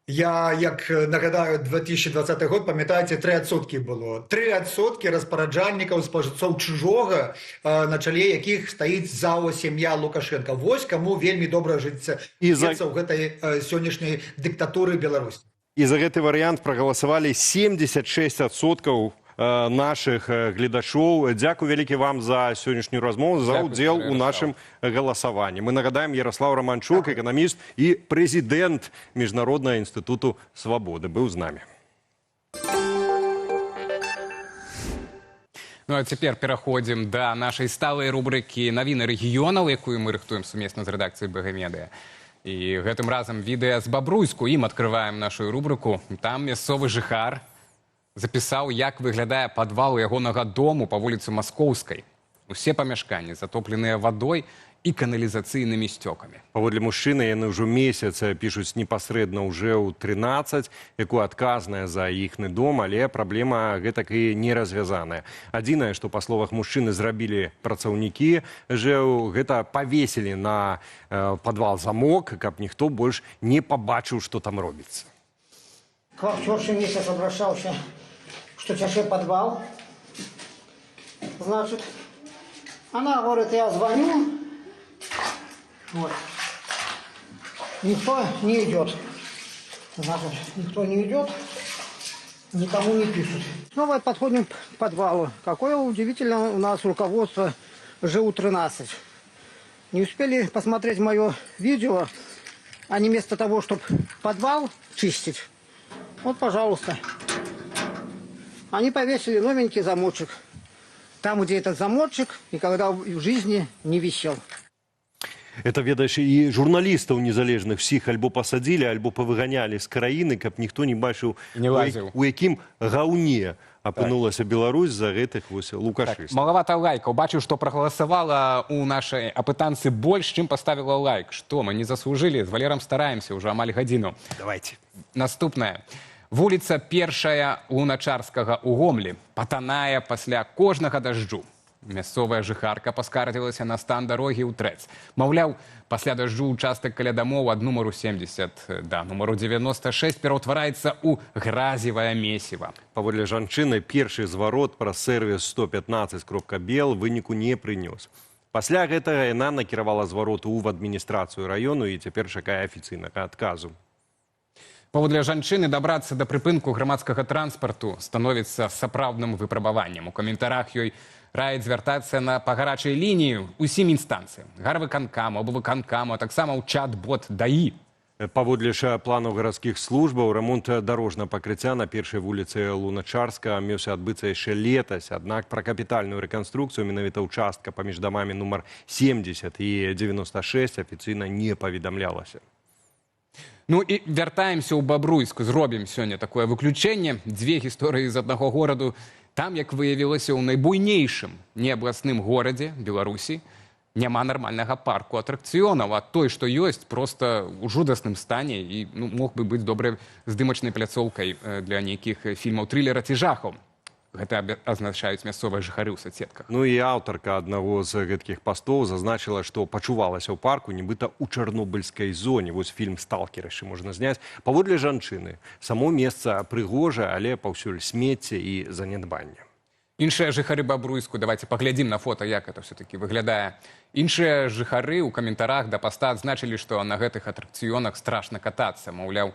Я, як нагадаю, 2020 год, памятаеце, 3% было. 3% распараджальнікаў, спажыцоў чужога, на чале якіх стаіць ЗАО «Сям'я Лукашенко». Вось каму вельмі добра жыцца ў гэтай сённяшняй дыктатуры Беларусі. І за гэты варыянт прагаласавалі 76% наших гледачоў. Дзякуй вялікі вам за сённяшнюю размову, за ўдзел у нашым галасаванні. Мы нагадаем, Ярослав Романчук, эканаміст і прэзідэнт Міжнароднага інстытуту свабоды, быў з намі. Ну а цяпер пераходзім да нашай сталай рубрыкі «Навіны рэгіёнаў», якую мы рыхтуем сумесна з рэдакцыяй БГ-медыя. І гэтым разам відэа з Бабруйску. Ім адкрываем нашу рубрыку. Там мясцовы жыхар запісаў, як выглядае падвал ягонага дому па вуліцы Маскоўскай. Усе памяшканні затопленыя вадой і каналізацыйнымі сцёкамі. Паводле мужчыны, яны ўжо месяц пішуць непасрэдна ўжо ў 13, якую адказная за іхны дом, але праблема гэтак і не развязаная. Адзінае, што па словах мужчыны зрабілі працаўнікі ЖЭУ, гэта павесілі на падвал замок, каб ніхто больш не пабачыў, што там робіцца. К вахтерше месяц обращался, что чаше подвал. Значит, она говорит, я звоню, вот. Никто не идет. Значит, никто не идет, никому не пишут. Снова подходим к подвалу. Какое удивительно у нас руководство ЖУ-13. Не успели посмотреть мое видео, они вместо того, чтобы подвал чистить, вот, пожалуйста, они повесили новенький замочек. Там, где этот замочек, никогда в жизни не висел. Это, ведаеш, і журналістаў незалежных всіх альбо пасадзілі, альбо павыганялі з краіны, каб ніхто не бачыў, у якім гаўне апынулася Беларусь за гэтых лукашыстаў. Малавата лайкаў. Бачыў, што прагаласавала ў нашай апытанцы больш, чым паставіла лайк. Што, мы не заслужылі? З Валерам стараемся ўжо амаль гадзіну. Давайте. Наступнае. Вуліца Першая Луначарскага ў Гомлі патанае пасля кожнага дажджу. Мясцовая жыхарка паскардзілася на стан дарогі ў Трэц. Маўляў, пасля дажджу участак каля дамоў ад нумару 70 да нумару 96 пераўтвараецца ў гразевае месіва. Паводле жанчыны, першы зварот праз сэрвіс 115.бел выніку не прынёс. Пасля гэтага яна накіравала зварот у адміністрацыю раёну і цяпер чакае афіцыйнага адказу. Паводле жанчыны дабрацца да прыпынку грамадскага транспарту становіцца сапраўдным выпрабаваннем. У каментарах ёй раяць звяртацца па гарачай лініі ўсім інстанцыям. Гарвыканкаму, облвыканкаму, а таксама ў чат-бот ДАІ. Паводле ж планаў гарадскіх службаў, рамонт дарожнага пакрыцця на першай вуліцы Луначарска меўся адбыцца яшчэ летась. Аднак пра капітальную рэканструкцыю менавіта ўчастка паміж дамамі нумар 70 і 96 афіцыйна не паведамлялася. Ну і вяртаемся ў Бабруйск. Зробім сёння такое выключэнне. Дзве гісторыі з аднаго гораду. Там, як выявілася, ў найбуйнейшым неабласным горадзе Беларусі няма нармальнага парку атракцыёнаў, а той, што ёсць, проста ў жудасным стане і мог бы быць добрай здымачнай пляцоўкай для нейкіх фільмаў трылера ці жахаў. Гэта азначаюць мясцовыя жыхары ў соцсетках. Ну і аўтарка аднаго з гэткіх пастоў зазначыла, што пачувалася ў парку нібыта ў чарнобыльскай зоне. Вось фільм «Сталкер» яшчэ можна зняць. Паводле жанчыны, само месца прыгожае, але паўсюль смецце і занядбанне. Іншыя жыхары Бабруйску, давайте паглядзім на фота, як это все-таки выглядае. Іншыя жыхары ў каментарах да паста адзначылі, што на гэтых атракцыёнах страшна катацца. Маўляў,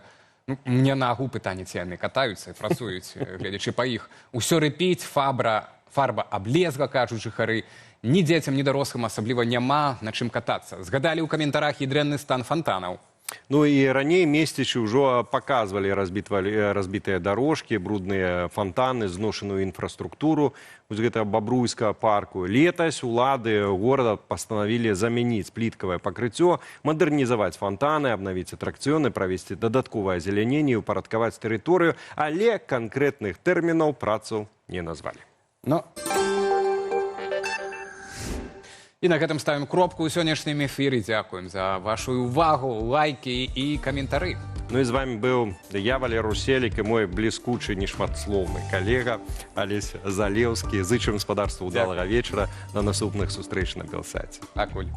мне на агу пытанне, ці яны катаюцца і працуюць, гледзячы па іх. Усё рыпіць, фарба аблезла, кажуць жыхары. Ні дзецям, ні дарослым асабліва няма на чым катацца. Згадалі ў каментарах і дрэнны стан фонтанаў. Ну і раней месцічы ўжо паказвалі разбітыя дарожкі, брудныя фонтаны, зношаную інфраструктуру з гэтага Бабруйскага парку. Летась улады горада пастанавілі замяніць пліткавае пакрыццё, мадэрнізаваць фонтаны, абнавіць атракцыёны, правесці дадатковае азеляненне, упарадкаваць тэрыторыю, але канкрэтных тэрмінаў працаў не назвалі. І на гэтым ставім кропку ў сённяшнім эфіры. Дзякуем за вашу увагу, лайкі і каментары. Ну і з вами быў я, Валер Руселік, і мой бліскучы, нешматслоўны калега Алесь Залеўскі. Зычым гаспадарству ўдалага вечара, на наступных сустрэч на Белсаце. Акуль.